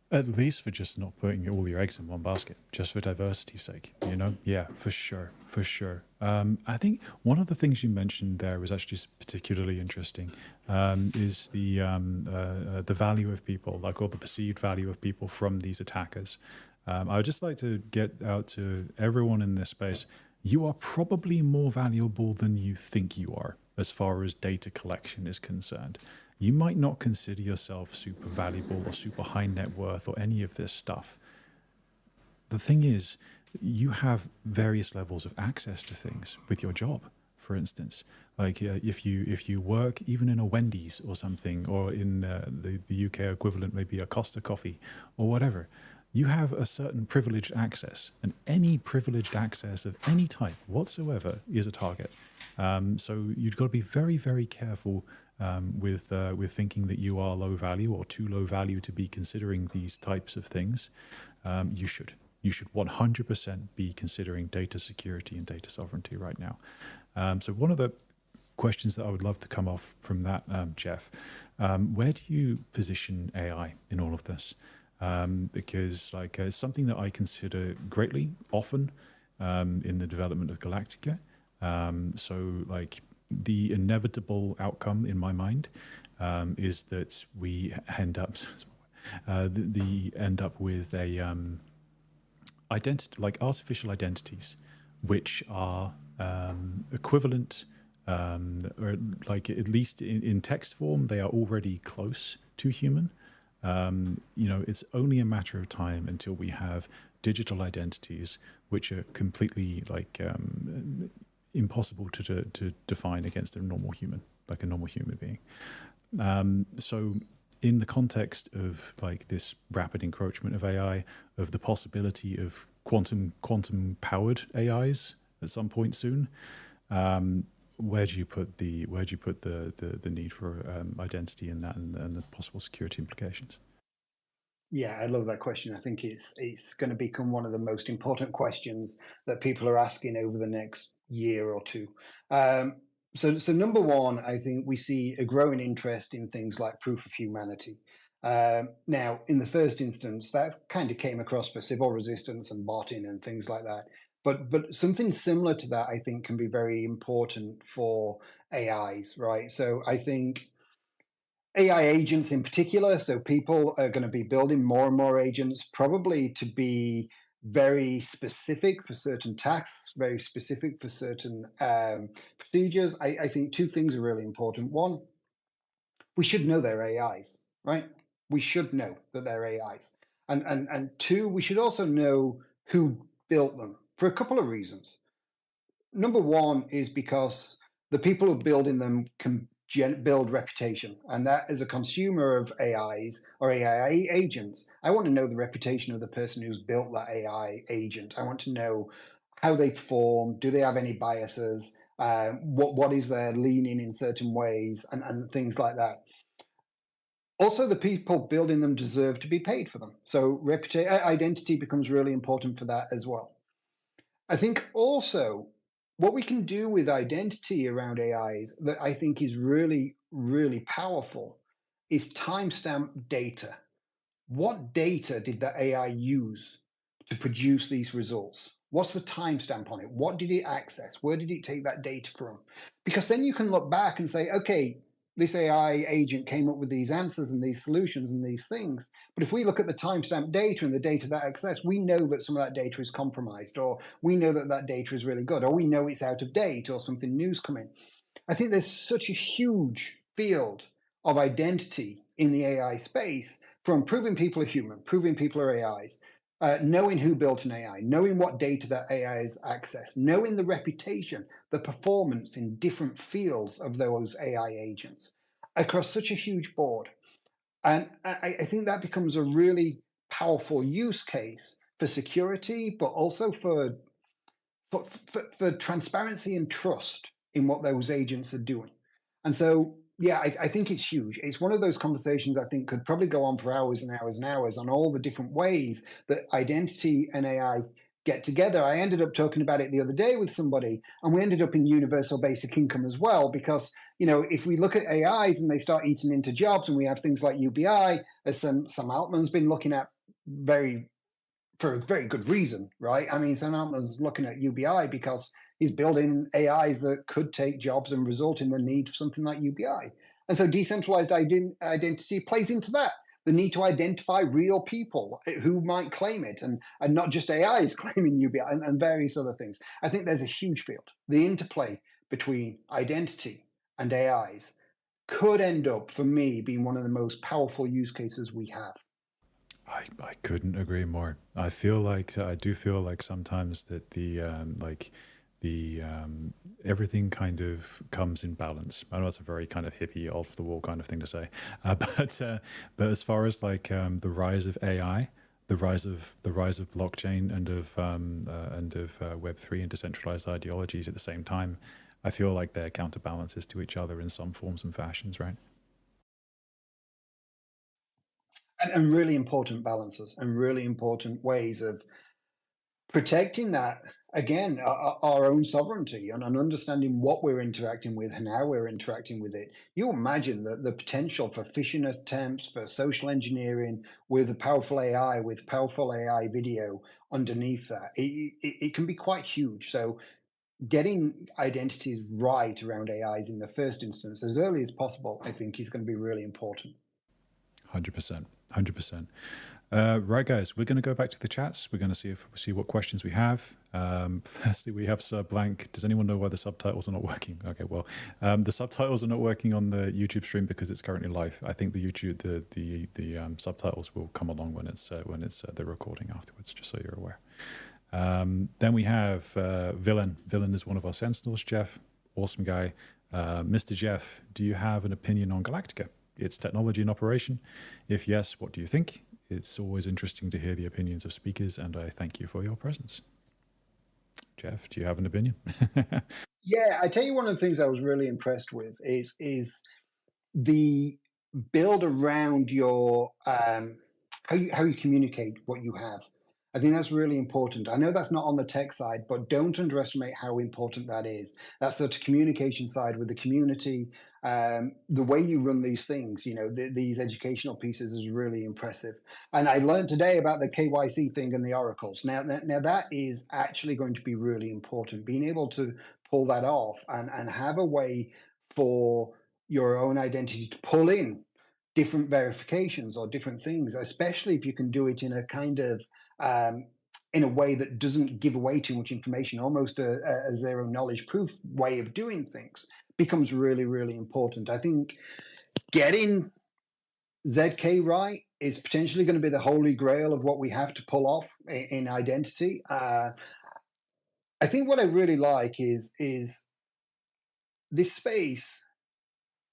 At least for just not putting all your eggs in one basket, just for diversity's sake, you know? Yeah, for sure, for sure. I think one of the things you mentioned there was actually particularly interesting, is the value of people, like, or the perceived value of people from these attackers. I would just like to get out to everyone in this space. You are probably more valuable than you think you are as far as data collection is concerned. You might not consider yourself super valuable or super high net worth or any of this stuff. The thing is, you have various levels of access to things with your job. For instance, like if you work even in a Wendy's or something, or in the UK equivalent, maybe a Costa Coffee or whatever, you have a certain privileged access, and any privileged access of any type whatsoever is a target. So you've got to be very, very careful with thinking that you are low value or too low value to be considering these types of things. You should 100% be considering data security and data sovereignty right now. So one of the questions that I would love to come off from that, Geoff, where do you position AI in all of this? Because like it's something that I consider greatly often in the development of Galactica. So like the inevitable outcome in my mind is that we end up with a like artificial identities, which are equivalent, or like at least in text form, they are already close to human. It's only a matter of time until we have digital identities which are completely like impossible to define against a normal human, like a normal human being. So in the context of like this rapid encroachment of AI, of the possibility of quantum powered AIs at some point soon, where do you put the need for identity in that, and the possible security implications? Yeah, I love that question. I think it's going to become one of the most important questions that people are asking over the next year or two. So number one, I think we see a growing interest in things like proof of humanity. Now, in the first instance, that kind of came across for civil resistance and botting and things like that. But something similar to that, I think, can be very important for AIs, right? So I think AI agents in particular, so people are going to be building more and more agents, probably to be very specific for certain tasks, very specific for certain procedures. I think two things are really important. One, we should know they're AIs, right? We should know that they're AIs. And two, we should also know who built them for a couple of reasons. Number one is because the people who are building them can build reputation. And that, as a consumer of AIs or AI agents, I want to know the reputation of the person who's built that AI agent. I want to know how they perform. Do they have any biases? What is their leaning in certain ways and things like that. Also, the people building them deserve to be paid for them. So identity becomes really important for that as well. I think also what we can do with identity around AIs that I think is really, really powerful is timestamp data. What data did the AI use to produce these results? What's the timestamp on it? What did it access? Where did it take that data from? Because then you can look back and say, okay, this AI agent came up with these answers and these solutions and these things. But if we look at the timestamp data and the data that access, we know that some of that data is compromised, or we know that that data is really good, or we know it's out of date, or something new's coming. I think there's such a huge field of identity in the AI space, from proving people are human, proving people are AIs, knowing who built an AI, knowing what data that AI has accessed, knowing the reputation, the performance in different fields of those AI agents across such a huge board. And I think that becomes a really powerful use case for security, but also for transparency and trust in what those agents are doing. And so, yeah, I think it's huge. It's one of those conversations I think could probably go on for hours and hours and hours on all the different ways that identity and AI get together. I ended up talking about it the other day with somebody, and we ended up in universal basic income as well, because, if we look at AIs and they start eating into jobs, and we have things like UBI, as Sam Altman's been looking at for a very good reason, right? I mean, Sam Altman's looking at UBI because he's building AIs that could take jobs and result in the need for something like UBI. And so decentralized identity plays into that. The need to identify real people who might claim it, and not just AIs claiming UBI and various other things. I think there's a huge field. The interplay between identity and AIs could end up, for me, being one of the most powerful use cases we have. I couldn't agree more. I do feel like sometimes that the everything kind of comes in balance. I know it's a very kind of hippie, off the wall kind of thing to say, but as far as the rise of AI, the rise of blockchain and of Web3 and decentralized ideologies at the same time, I feel like they're counterbalances to each other in some forms and fashions, right? And really important balances and really important ways of protecting that, again, our own sovereignty and understanding what we're interacting with and how we're interacting with it. You imagine the potential for phishing attempts, for social engineering with a powerful AI, with powerful AI video underneath that. It can be quite huge. So getting identities right around AIs in the first instance, as early as possible, I think is going to be really important. 100%. Right, guys, we're going to go back to the chats. We're going to see what questions we have. Firstly, we have Sir Blank. Does anyone know why the subtitles are not working? Okay, well, the subtitles are not working on the YouTube stream because it's currently live. I think the YouTube the subtitles will come along when it's the recording afterwards. Just so you're aware. Then we have Villain. Villain is one of our sentinels. Geoff, awesome guy. Mr. Geoff, do you have an opinion on Galactica? Its technology and operation? If yes, what do you think? It's always interesting to hear the opinions of speakers, and I thank you for your presence. Geoff, do you have an opinion? Yeah, I tell you, one of the things I was really impressed with is the build around your how you communicate what you have. I think that's really important. I know that's not on the tech side, but don't underestimate how important that is. That's the communication side with the community the way you run these things, these educational pieces is really impressive. And I learned today about the KYC thing and the oracles. Now that is actually going to be really important. Being able to pull that off and have a way for your own identity to pull in different verifications or different things, especially if you can do it in a kind of in a way that doesn't give away too much information, almost a zero knowledge proof way of doing things, becomes really, really important. I think getting ZK right is potentially going to be the holy grail of what we have to pull off in identity. I think what I really like is this space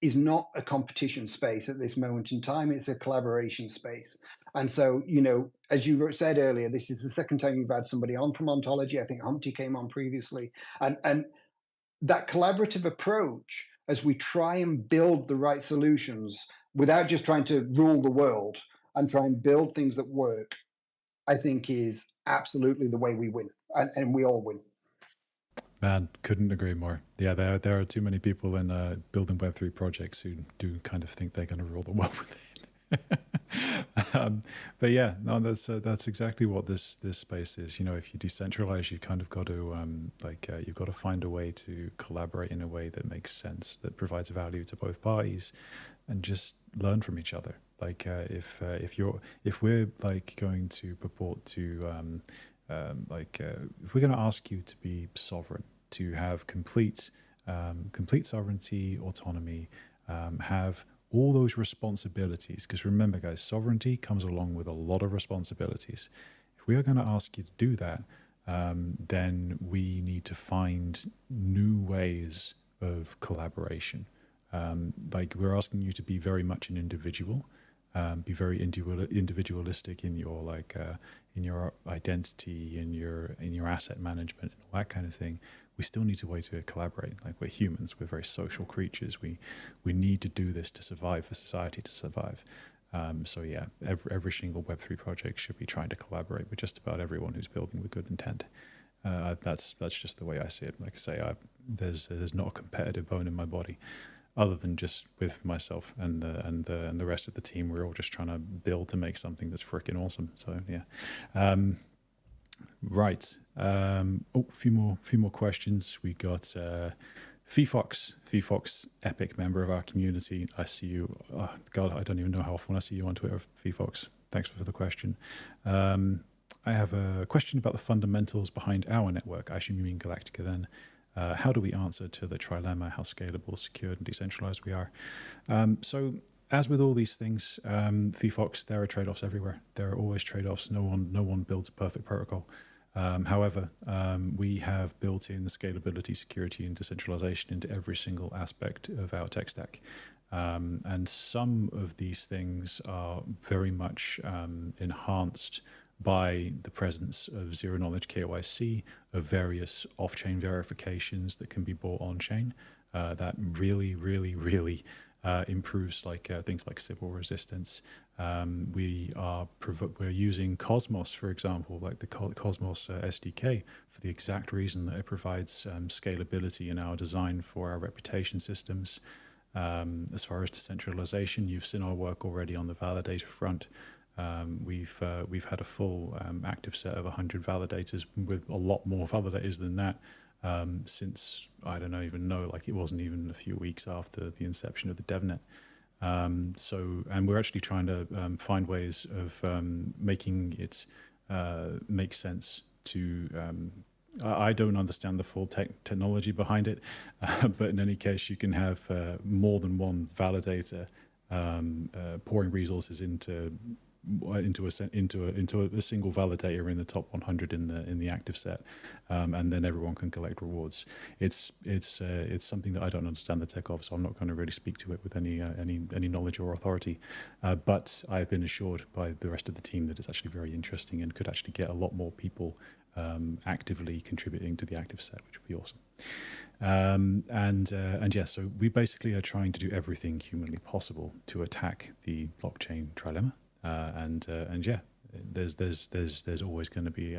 is not a competition space at this moment in time. It's a collaboration space. And so, as you said earlier, this is the second time you've had somebody on from Ontology. I think Humpty came on previously. And that collaborative approach, as we try and build the right solutions without just trying to rule the world and try and build things that work, I think is absolutely the way we win. And we all win. Man, couldn't agree more. Yeah, there are too many people in building Web3 projects who do kind of think they're going to rule the world with it. But yeah, no, that's exactly what this space is. If you decentralize, you kind of got to you've got to find a way to collaborate in a way that makes sense, that provides value to both parties, and just learn from each other. If we're going to purport to if we're going to ask you to be sovereign, to have complete sovereignty, autonomy, have all those responsibilities, because remember, guys, sovereignty comes along with a lot of responsibilities. If we are going to ask you to do that, then we need to find new ways of collaboration. We're asking you to be very much an individual. Be very individualistic in your identity, in your asset management, and all that kind of thing. We still need a way to collaborate. We're humans, we're very social creatures. We need to do this to survive, for society to survive. So yeah, every single Web3 project should be trying to collaborate with just about everyone who's building with good intent. That's just the way I see it. Like I say, there's not a competitive bone in my body, other than just with myself and the rest of the team. We're all just trying to build to make something that's freaking awesome. So yeah, right. A few more questions. We got Fefox, epic member of our community. I see you. Oh, God, I don't even know how often I see you on Twitter, Fefox. Thanks for the question. I have a question about the fundamentals behind our network. I assume you mean Galactica then. How do we answer to the trilemma, how scalable, secured, and decentralized we are? So as with all these things, Fefox, there are trade-offs everywhere. There are always trade-offs. No one builds a perfect protocol. However, we have built in scalability, security, and decentralization into every single aspect of our tech stack. And some of these things are very much enhanced by the presence of zero-knowledge KYC, of various off-chain verifications that can be bought on-chain. That really, really, really improves things like Sybil resistance. We're using Cosmos, for example, like the Cosmos SDK, for the exact reason that it provides scalability in our design for our reputation systems. As far as decentralization, you've seen our work already on the validator front. We've had a full active set of 100 validators, with a lot more validators than that, since I don't even know, it wasn't even a few weeks after the inception of the DevNet. And we're actually trying to find ways of making it make sense to. I don't understand the full technology behind it, but in any case, you can have more than one validator pouring resources into a single validator in the top 100 in the active set, and then everyone can collect rewards. It's something that I don't understand the tech of, so I'm not going to really speak to it with any knowledge or authority. But I've been assured by the rest of the team that it's actually very interesting and could actually get a lot more people actively contributing to the active set, which would be awesome. And yeah, so we basically are trying to do everything humanly possible to attack the blockchain trilemma. And yeah, there's always going to be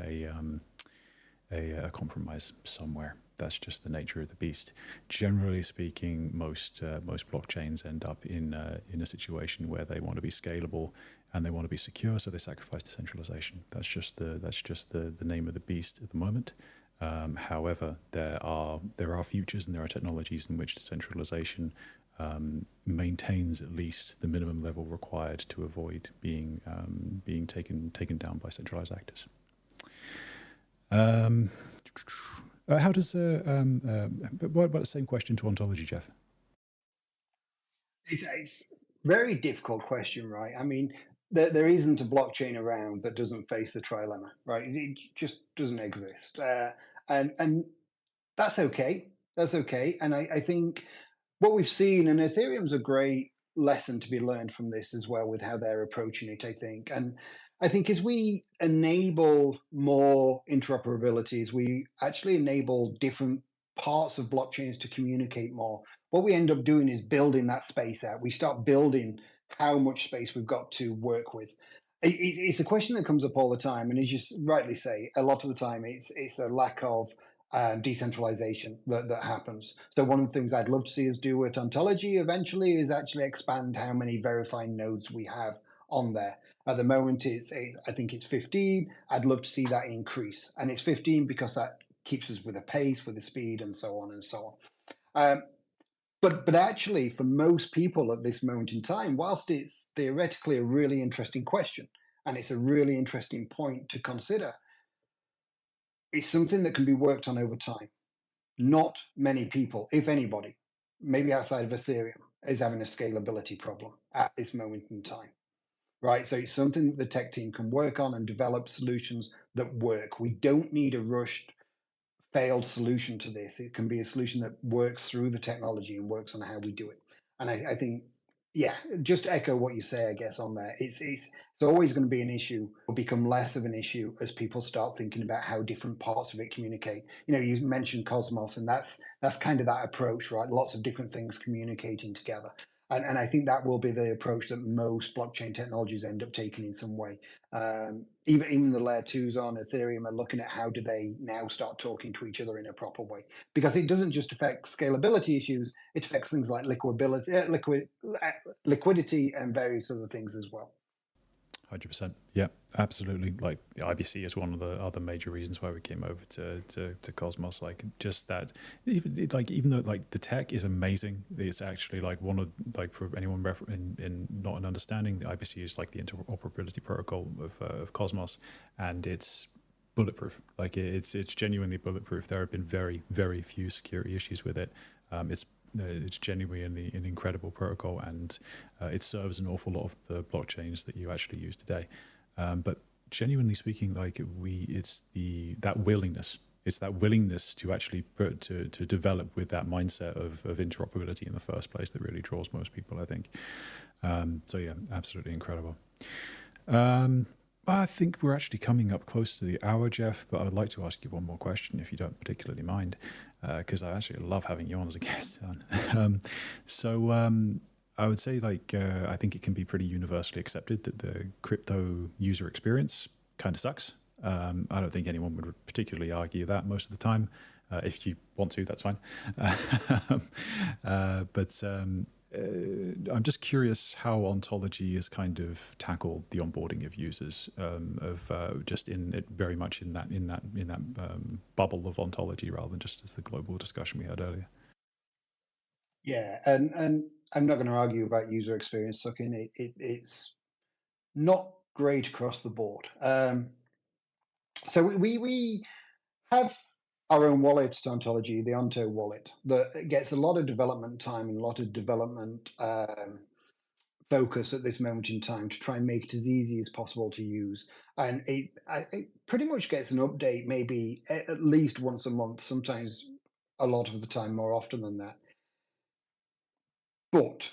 a compromise somewhere. That's just the nature of the beast. Generally speaking, most blockchains end up in a situation where they want to be scalable and they want to be secure, so they sacrifice decentralization. That's just the name of the beast at the moment. However, there are futures and there are technologies in which decentralization maintains at least the minimum level required to avoid being taken down by centralized actors. How does what about the same question to ontology, Geoff? It's a very difficult question, right? I mean, there isn't a blockchain around that doesn't face the trilemma, right? It just doesn't exist, and that's okay. That's okay, and I think what we've seen, and Ethereum's a great lesson to be learned from this as well, with how they're approaching it, I think. And I think as we enable more interoperability, as we actually enable different parts of blockchains to communicate more, what we end up doing is building that space out. We start building how much space we've got to work with. It's a question that comes up all the time, and as you rightly say, a lot of the time it's a lack of decentralization that happens. So one of the things I'd love to see us do with ontology eventually is actually expand how many verifying nodes we have on there. At the moment, I think it's 15. I'd love to see that increase, and it's 15 because that keeps us with a pace, with a speed, and so on and so on. But actually, for most people at this moment in time, whilst it's theoretically a really interesting question and it's a really interesting point to consider, it's something that can be worked on over time. Not many people, if anybody, maybe outside of Ethereum, is having a scalability problem at this moment in time, right? So it's something that the tech team can work on and develop solutions that work. We don't need a rushed, failed solution to this. It can be a solution that works through the technology and works on how we do it. And I think, yeah, just to echo what you say, I guess, on there, it's always going to be an issue, will become less of an issue as people start thinking about how different parts of it communicate. You know, you mentioned Cosmos, and that's kind of that approach, right? Lots of different things communicating together. And I think that will be the approach that most blockchain technologies end up taking in some way. Even the layer twos on Ethereum are looking at how do they now start talking to each other in a proper way, because it doesn't just affect scalability issues; it affects things like liquidity, and various other things as well. 100%. Yeah, absolutely. Like the IBC is one of the other major reasons why we came over to Cosmos. Like just that, even though like the tech is amazing, it's actually like one of, like, for anyone in not an understanding, the IBC is like the interoperability protocol of Cosmos, and it's bulletproof. Like it's genuinely bulletproof. There have been very, very few security issues with it. It's genuinely an incredible protocol, and it serves an awful lot of the blockchains that you actually use today. But genuinely speaking, like it's that willingness to actually to develop with that mindset of interoperability in the first place that really draws most people, I think. So yeah, absolutely incredible. I think we're actually coming up close to the hour, Geoff, but I would like to ask you one more question, if you don't particularly mind, because I actually love having you on as a guest. I would say, like, I think it can be pretty universally accepted that the crypto user experience kind of sucks. I don't think anyone would particularly argue that most of the time. If you want to, that's fine. But I'm just curious how ontology has kind of tackled the onboarding of users, just in it very much in that bubble of ontology, rather than just as the global discussion we had earlier. Yeah, and I'm not going to argue about user experience sucking. It's not great across the board. So we have our own wallet to ontology, the Onto wallet, that gets a lot of development time and a lot of development focus at this moment in time to try and make it as easy as possible to use. And it pretty much gets an update maybe at least once a month, sometimes a lot of the time more often than that. But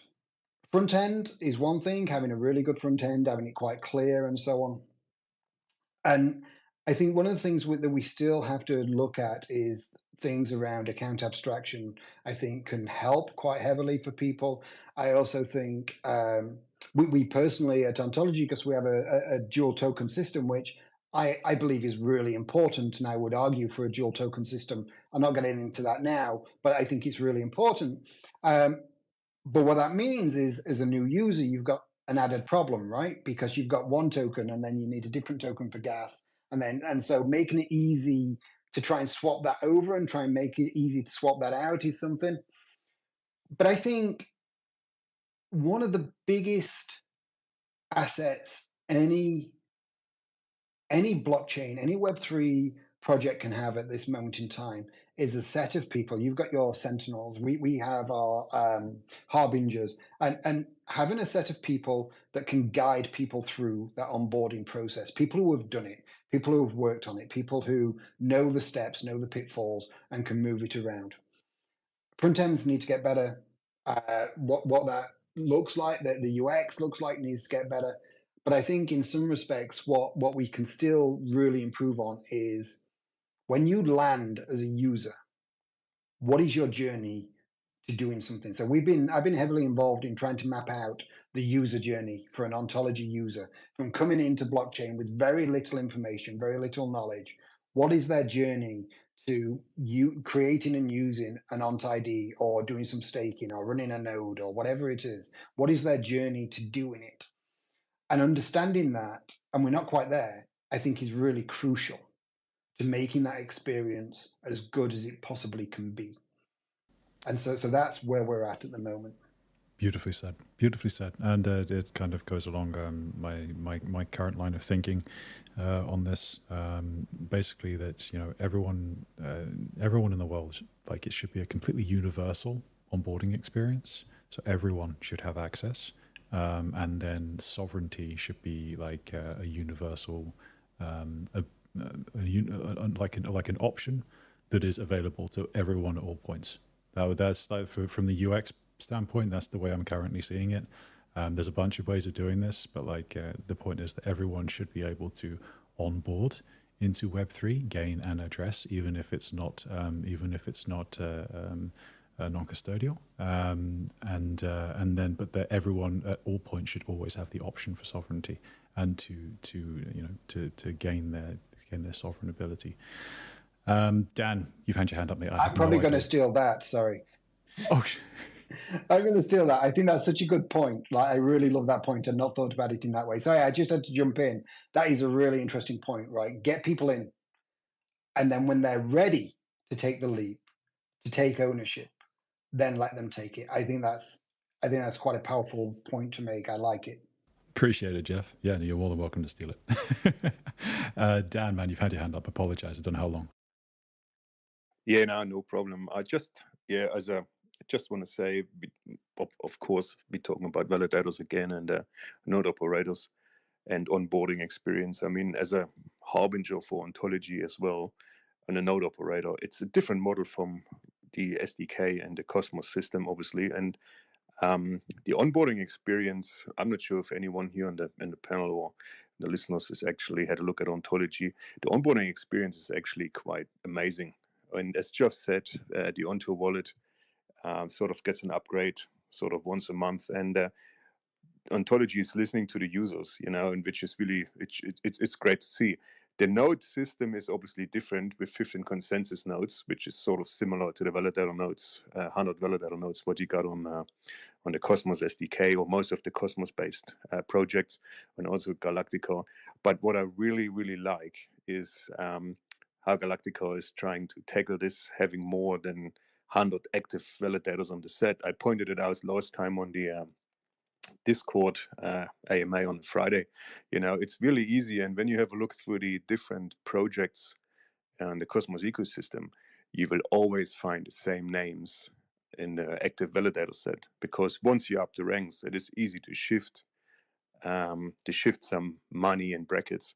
front end is one thing, having a really good front end, having it quite clear and so on. And I think one of the things that we still have to look at is things around account abstraction. I think can help quite heavily for people. I also think we personally at Ontology, because we have a dual token system, which I believe is really important, and I would argue for a dual token system. I'm not getting into that now, but I think it's really important. Um, but what that means is, as a new user, you've got an added problem, right? Because you've got one token, and then you need a different token for gas, and so making it easy to try and swap that over and try and make it easy to swap that out is something. But I think one of the biggest assets any blockchain, any Web3 project can have at this moment in time is a set of people. You've got your sentinels, we have our harbingers, and having a set of people that can guide people through that onboarding process, people who have done it, people who have worked on it, people who know the steps, know the pitfalls, and can move it around. Front ends need to get better. What that looks like, the UX looks like, needs to get better. But I think in some respects, what we can still really improve on is when you land as a user, what is your journey to doing something? So I've been heavily involved in trying to map out the user journey for an ontology user from coming into blockchain with very little information, very little knowledge. What is their journey to you creating and using an OntID or doing some staking or running a node or whatever it is? What is their journey to doing it? And understanding that, and we're not quite there, I think is really crucial to making that experience as good as it possibly can be. And so that's where we're at the moment. Beautifully said. Beautifully said. And it kind of goes along my current line of thinking on this. Basically, that everyone in the world, like, it should be a completely universal onboarding experience. So everyone should have access, and then sovereignty should be like a universal, like an option that is available to everyone at all points. That's like from the UX standpoint, that's the way I'm currently seeing it. There's a bunch of ways of doing this, but like the point is that everyone should be able to onboard into Web3, gain an address, even if it's not non-custodial, and then but that everyone at all points should always have the option for sovereignty and to gain their sovereign ability. Dan, you've had your hand up, mate. I'm probably going to steal that. Sorry. Oh, I'm going to steal that. I think that's such a good point. Like, I really love that point. I've not thought about it in that way. Sorry, I just had to jump in. That is a really interesting point, right? Get people in. And then when they're ready to take the leap, to take ownership, then let them take it. I think that's quite a powerful point to make. I like it. Appreciate it, Geoff. Yeah, you're more than welcome to steal it. Dan, man, you've had your hand up. Apologize. I don't know how long. Yeah, no problem. I just want to say, of course, we're talking about validators again and node operators and onboarding experience. I mean, as a harbinger for ontology as well, and a node operator, it's a different model from the SDK and the Cosmos system, obviously. And the onboarding experience, I'm not sure if anyone here in the panel or the listeners has actually had a look at ontology. The onboarding experience is actually quite amazing. And as Geoff said, the Onto wallet sort of gets an upgrade sort of once a month, and ontology is listening to the users, and which is really it's great to see. The node system is obviously different with 15 consensus nodes, which is sort of similar to the validator nodes, 100 validator nodes, what you got on the Cosmos SDK or most of the Cosmos-based projects, and also Galactica. But what I really, really like is how Galactica is trying to tackle this, having more than 100 active validators on the set. I pointed it out last time on the Discord AMA on Friday. It's really easy, and when you have a look through the different projects and the Cosmos ecosystem, you will always find the same names in the active validator set, because once you're up the ranks, it is easy to shift some money in brackets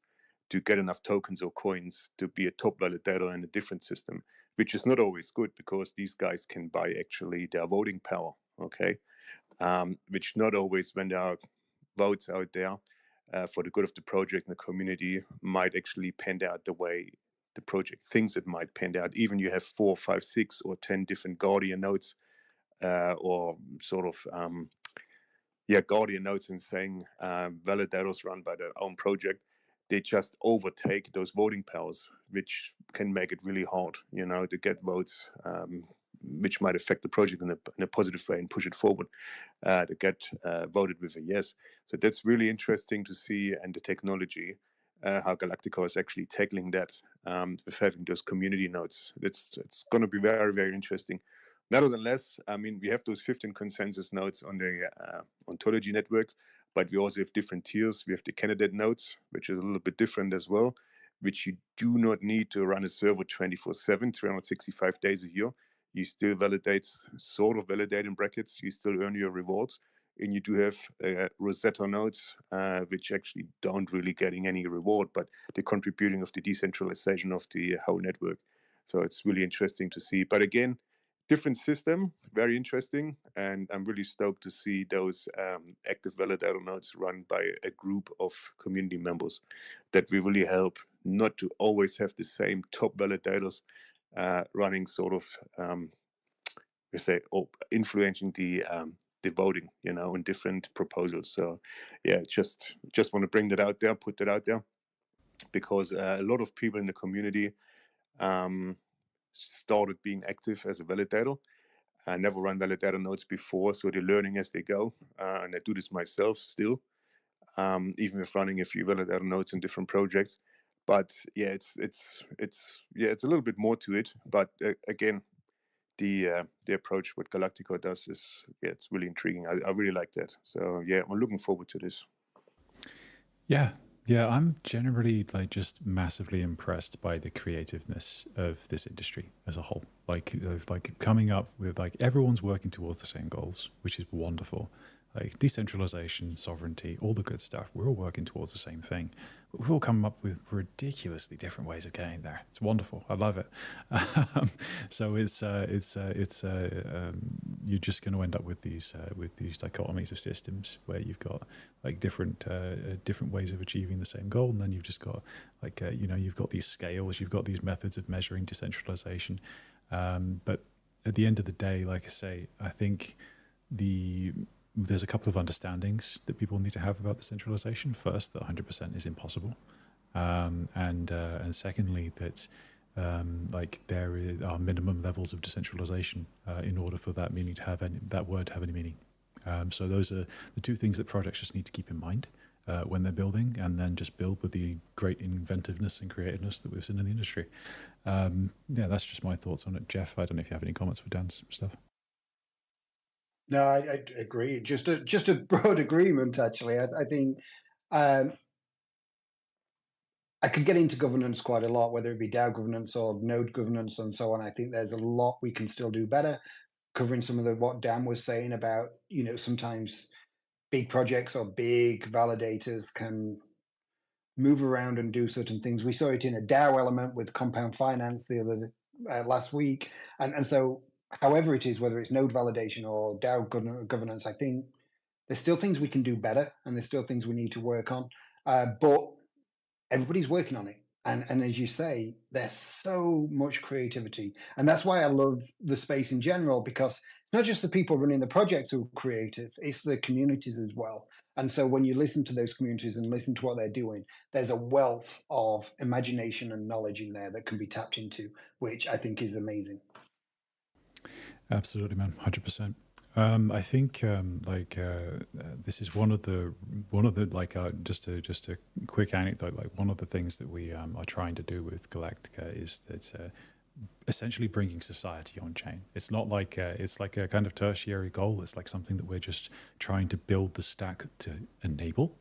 to get enough tokens or coins to be a top validator in a different system, which is not always good because these guys can buy actually their voting power, okay? Which not always, when there are votes out there for the good of the project and the community, might actually pan out the way the project thinks it might pan out. Even you have 4, 5, 6, or 10 different Guardian nodes or sort of Guardian nodes, and saying validators run by their own project. they just overtake those voting powers, which can make it really hard, to get votes, which might affect the project in a positive way and push it forward, to get voted with a yes. So that's really interesting to see, and the technology, how Galactica is actually tackling that, with having those community nodes. It's going to be very, very interesting. Nevertheless, I mean, we have those 15 consensus nodes on the ontology network, but we also have different tiers. We have the candidate nodes, which is a little bit different as well, which you do not need to run a server 24/7, 365 days a year. You still sort of validate in brackets, you still earn your rewards. And you do have Rosetta nodes, which actually don't really getting any reward, but they're contributing of the decentralization of the whole network. So it's really interesting to see. But again, different system, very interesting, and I'm really stoked to see those active validator nodes run by a group of community members that will really help not to always have the same top validators running sort of, influencing the voting, in different proposals. So yeah, just want to bring that out there, put that out there, because a lot of people in the community started being active as a validator. I never run validator nodes before, so they're learning as they go, and I do this myself still, even with running a few validator nodes in different projects. But yeah, it's a little bit more to it. But again, the approach what Galactica does is, it's really intriguing. I really like that. So yeah, I'm looking forward to this. Yeah, I'm generally just massively impressed by the creativeness of this industry as a whole. Like coming up with everyone's working towards the same goals, which is wonderful. Like decentralization, sovereignty, all the good stuff. We're all working towards the same thing. But we've all come up with ridiculously different ways of getting there. It's wonderful. I love it. So you're just going to end up with these dichotomies of systems where you've got different ways of achieving the same goal, and then you've just got you've got these scales, you've got these methods of measuring decentralization. But at the end of the day, like I say, I think there's a couple of understandings that people need to have about decentralization. First, that 100% is impossible, and secondly, that there are minimum levels of decentralization in order for that meaning to have that word to have any meaning. So those are the two things that projects just need to keep in mind when they're building, and then just build with the great inventiveness and creativeness that we've seen in the industry. That's just my thoughts on it. Geoff, I don't know if you have any comments for Dan's stuff. No, I agree. Just a broad agreement, actually. I think I could get into governance quite a lot, whether it be DAO governance or node governance and so on. I think there's a lot we can still do better. Covering some of what Dan was saying about, sometimes big projects or big validators can move around and do certain things. We saw it in a DAO element with compound finance last week, and so. However it is, whether it's node validation or DAO governance, I think there's still things we can do better, and there's still things we need to work on. But everybody's working on it. And as you say, there's so much creativity. And that's why I love the space in general, because it's not just the people running the projects who are creative, it's the communities as well. And so when you listen to those communities and listen to what they're doing, there's a wealth of imagination and knowledge in there that can be tapped into, which I think is amazing. Absolutely, man, 100%. I think this is one of the just a quick anecdote. Like one of the things that we are trying to do with Galactica is that essentially bringing society on chain. It's not like it's like a kind of tertiary goal. It's like something that we're just trying to build the stack to enable.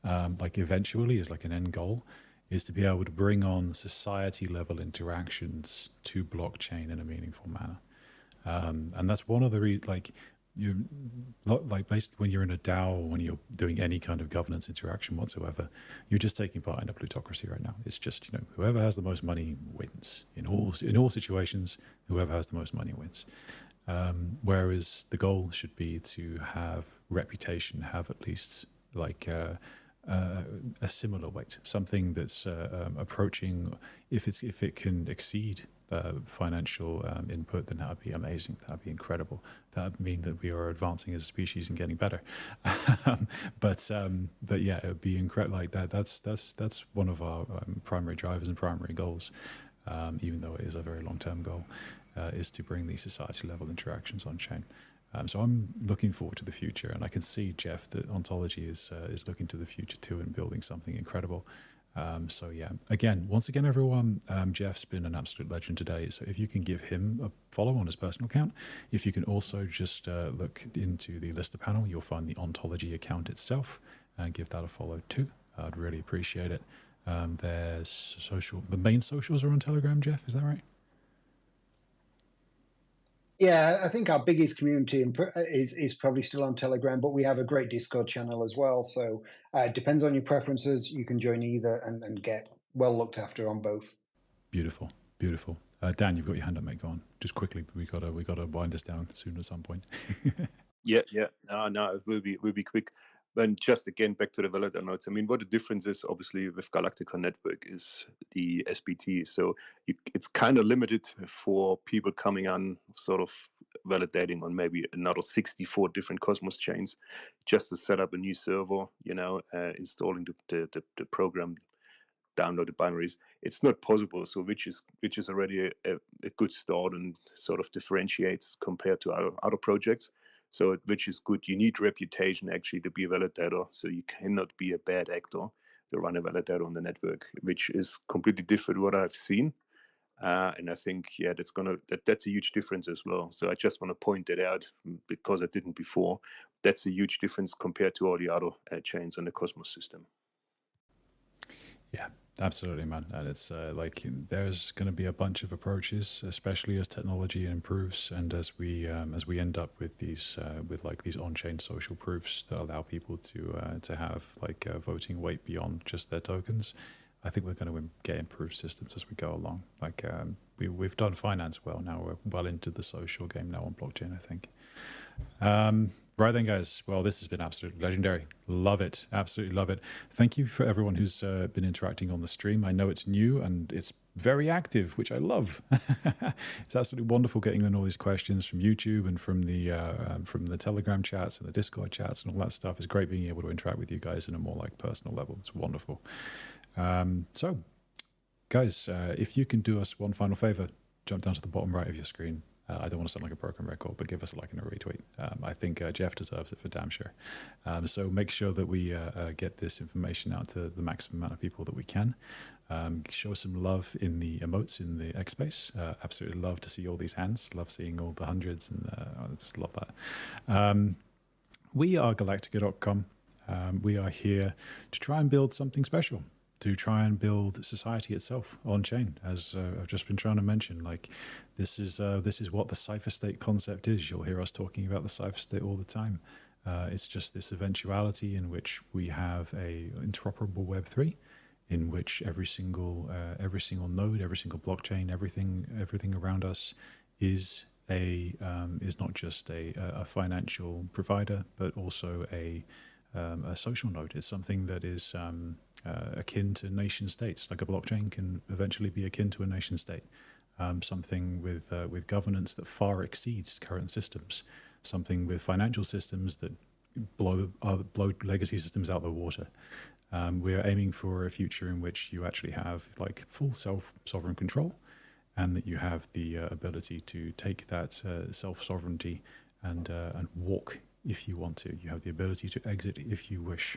Eventually, is like an end goal, is to be able to bring on society level interactions to blockchain in a meaningful manner. And that's one of the basically when you're in a DAO or when you're doing any kind of governance interaction whatsoever, you're just taking part in a plutocracy right now. It's just whoever has the most money wins in all situations. Whoever has the most money wins. Whereas the goal should be to have reputation, have at least a similar weight, something that's approaching, if it can exceed financial input, then that would be amazing. That would be incredible. That would mean that we are advancing as a species and getting better. but yeah, it would be incredible. Like that's one of our primary drivers and primary goals, even though it is a very long-term goal, is to bring these society-level interactions on chain. So I'm looking forward to the future, and I can see, Geoff, that Ontology is looking to the future too and building something incredible. So yeah, once again, everyone, Geoff's been an absolute legend today. So if you can give him a follow on his personal account, if you can also just look into the Lister panel, you'll find the Ontology account itself and give that a follow too. I'd really appreciate it. There's the main socials are on Telegram, Geoff, is that right? Yeah, I think our biggest community is probably still on Telegram, but we have a great Discord channel as well. So it depends on your preferences. You can join either and get well looked after on both. Beautiful, beautiful. Dan, you've got your hand up, mate. Go on, just quickly. We gotta wind this down soon at some point. Yeah. No, it will be quick. Then just again back to the validator nodes. I mean, what the difference is obviously with Galactica Network is the SBT. So it's kind of limited for people coming on, sort of validating on maybe another 64 different Cosmos chains, just to set up a new server. Installing the program, download the binaries. It's not possible. So which is already a good start and sort of differentiates compared to other projects. So which is good. You need reputation actually to be a validator. So you cannot be a bad actor to run a validator on the network, which is completely different what I've seen. And I think, that's a huge difference as well. So I just want to point that out because I didn't before. That's a huge difference compared to all the other chains on the Cosmos system. Yeah, absolutely, man. And it's there's going to be a bunch of approaches, especially as technology improves and as we end up with these on-chain social proofs that allow people to have voting weight beyond just their tokens. I think we're going to get improved systems as we go along. We've done finance well. Now we're well into the social game now on blockchain, I think. Right then, guys. Well, this has been absolutely legendary. Love it. Absolutely love it. Thank you for everyone who's been interacting on the stream. I know it's new and it's very active, which I love. It's absolutely wonderful getting in all these questions from YouTube and from the Telegram chats and the Discord chats and all that stuff. It's great being able to interact with you guys in a more personal level. It's wonderful. So, guys, if you can do us one final favor, jump down to the bottom right of your screen. I don't want to sound like a broken record, but give us a like and a retweet. I think Geoff deserves it for damn sure. So make sure that we get this information out to the maximum amount of people that we can. Show some love in the emotes in the X space. Absolutely love to see all these hands. Love seeing all the hundreds, and I just love that. We are Galactica.com. We are here to try and build something special, to try and build society itself on chain, as I've just been trying to mention. This is what the cipher state concept is. You'll hear us talking about the cipher state all the time. It's just this eventuality in which we have a interoperable Web3, in which every single node, every single blockchain, everything around us is not just a financial provider, but also a social node. It's something that is akin to nation states. Like a blockchain can eventually be akin to a nation state. Something with governance that far exceeds current systems. Something with financial systems that blow legacy systems out of the water. We're aiming for a future in which you actually have full sovereign control, and that you have the ability to take that self-sovereignty and walk if you want to. You have the ability to exit if you wish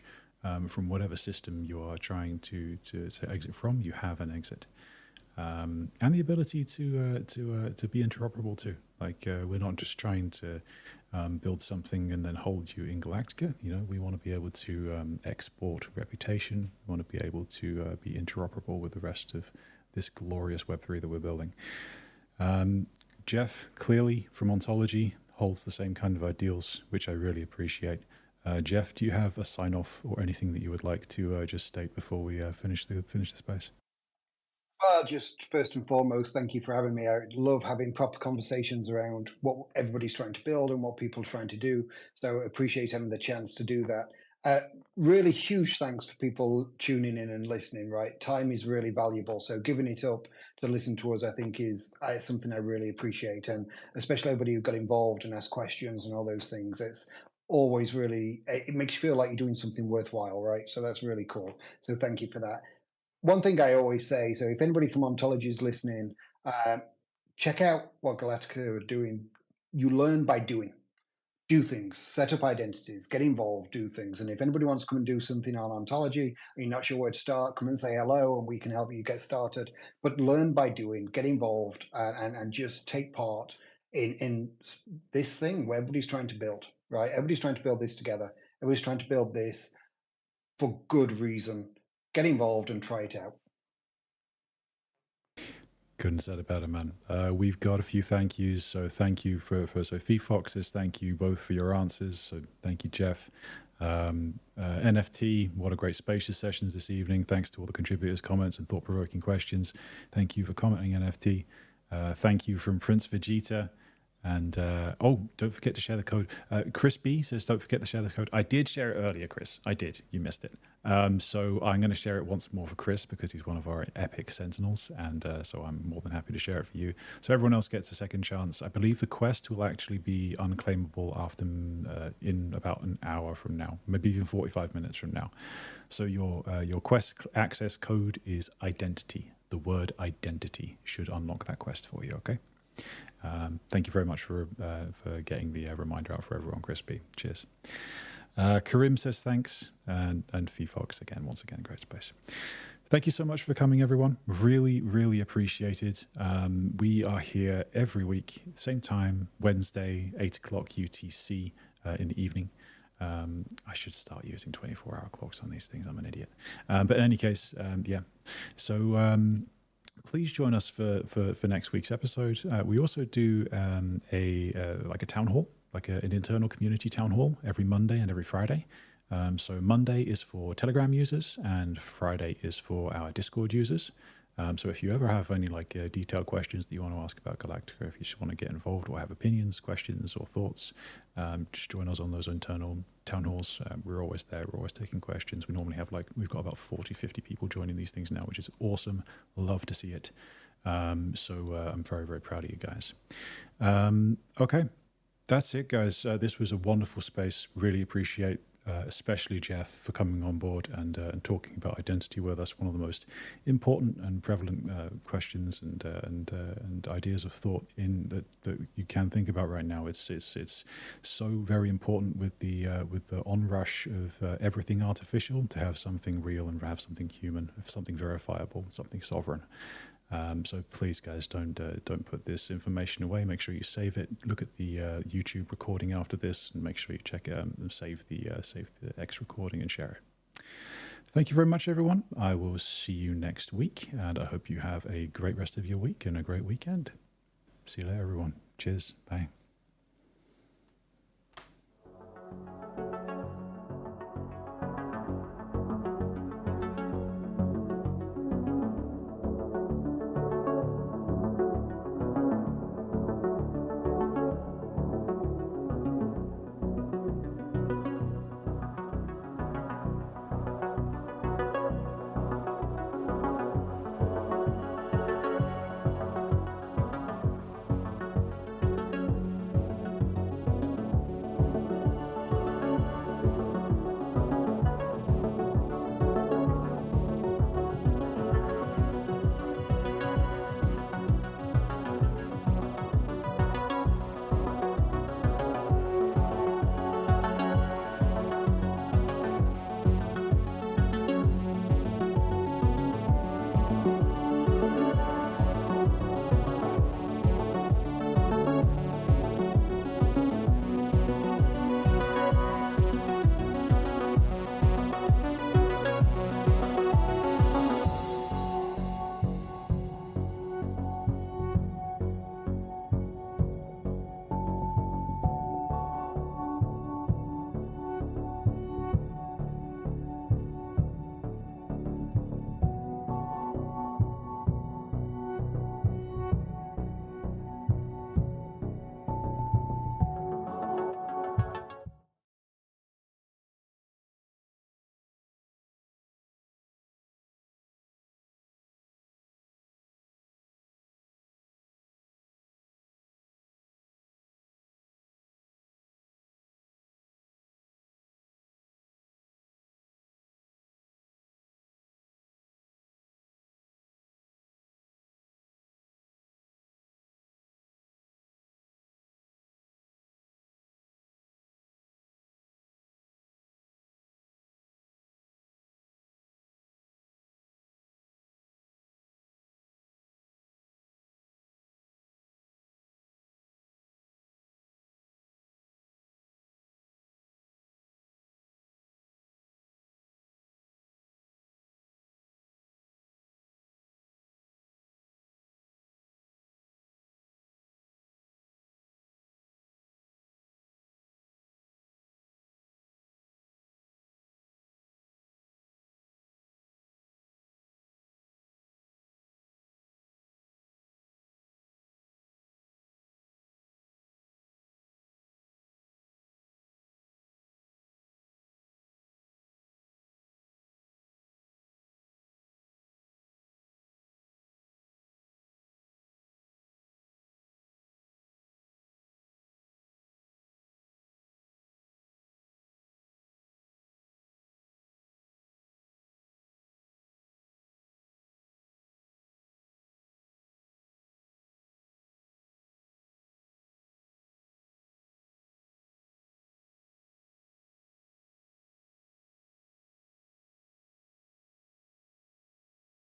from whatever system you are trying to exit from. You have an exit, and the ability to be interoperable too. We're not just trying to build something and then hold you in Galactica. We want to be able to export reputation. We want to be able to be interoperable with the rest of this glorious Web3 that we're building. Geoff, clearly from Ontology, holds the same kind of ideals, which I really appreciate. Geoff, do you have a sign-off or anything that you would like to just state before we finish the space? Well, just first and foremost, thank you for having me. I love having proper conversations around what everybody's trying to build and what people are trying to do. So I appreciate having the chance to do that. Really huge thanks for people tuning in and listening, right? Time is really valuable. So giving it up to listen to us, I think, is something I really appreciate. And especially everybody who got involved and asked questions and all those things. It's always really, it makes you feel like you're doing something worthwhile, right? So that's really cool. So thank you for that. One thing I always say, so if anybody from Ontology is listening, check out what Galactica are doing. You learn by doing. Do things, set up identities, get involved, do things. And if anybody wants to come and do something on Ontology, and you're not sure where to start, come and say hello and we can help you get started. But learn by doing, get involved, and just take part in this thing where everybody's trying to build, right? Everybody's trying to build this together. Everybody's trying to build this for good reason. Get involved and try it out. Couldn't have said it better, man. We've got a few thank yous. So thank you for Sophie Foxes. Thank you both for your answers. So thank you, Geoff. NFT, what a great spacious sessions this evening. Thanks to all the contributors' comments and thought-provoking questions. Thank you for commenting, NFT. Thank you from Prince Vegeta. And oh, don't forget to share the code. Chris B says, don't forget to share the code. I did share it earlier, Chris. I did. You missed it. So I'm going to share it once more for Chris because he's one of our epic sentinels. And so I'm more than happy to share it for you. So everyone else gets a second chance. I believe the quest will actually be unclaimable after in about an hour from now, maybe even 45 minutes from now. So your quest access code is identity. The word identity should unlock that quest for you, okay? Thank you very much for getting the reminder out for everyone, Crispy. Cheers. Karim says thanks, and Fee Fox once again, great space. Thank you so much for coming, everyone. Really, really appreciate it. We are here every week, same time, Wednesday, 8 o'clock UTC in the evening. I should start using 24-hour clocks on these things. I'm an idiot. But in any case, yeah. So please join us for next week's episode. We also do a town hall, like an internal community town hall every Monday and every Friday. So Monday is for Telegram users and Friday is for our Discord users. So if you ever have any detailed questions that you want to ask about Galactica, if you just want to get involved or have opinions, questions or thoughts, just join us on those internal town halls. We're always there. We're always taking questions. We normally have we've got about 40, 50 people joining these things now, which is awesome. Love to see it. So I'm very, very proud of you guys. Okay. That's it, guys. This was a wonderful space. Really appreciate especially Geoff for coming on board and talking about identity with us. One of the most important and prevalent questions and ideas of thought that you can think about right now. It's so very important with the onrush of everything artificial to have something real and have something human, something verifiable, something sovereign. So please, guys, don't put this information away. Make sure you save it. Look at the YouTube recording after this, and make sure you check and save the X recording and share it. Thank you very much, everyone. I will see you next week, and I hope you have a great rest of your week and a great weekend. See you later, everyone. Cheers. Bye.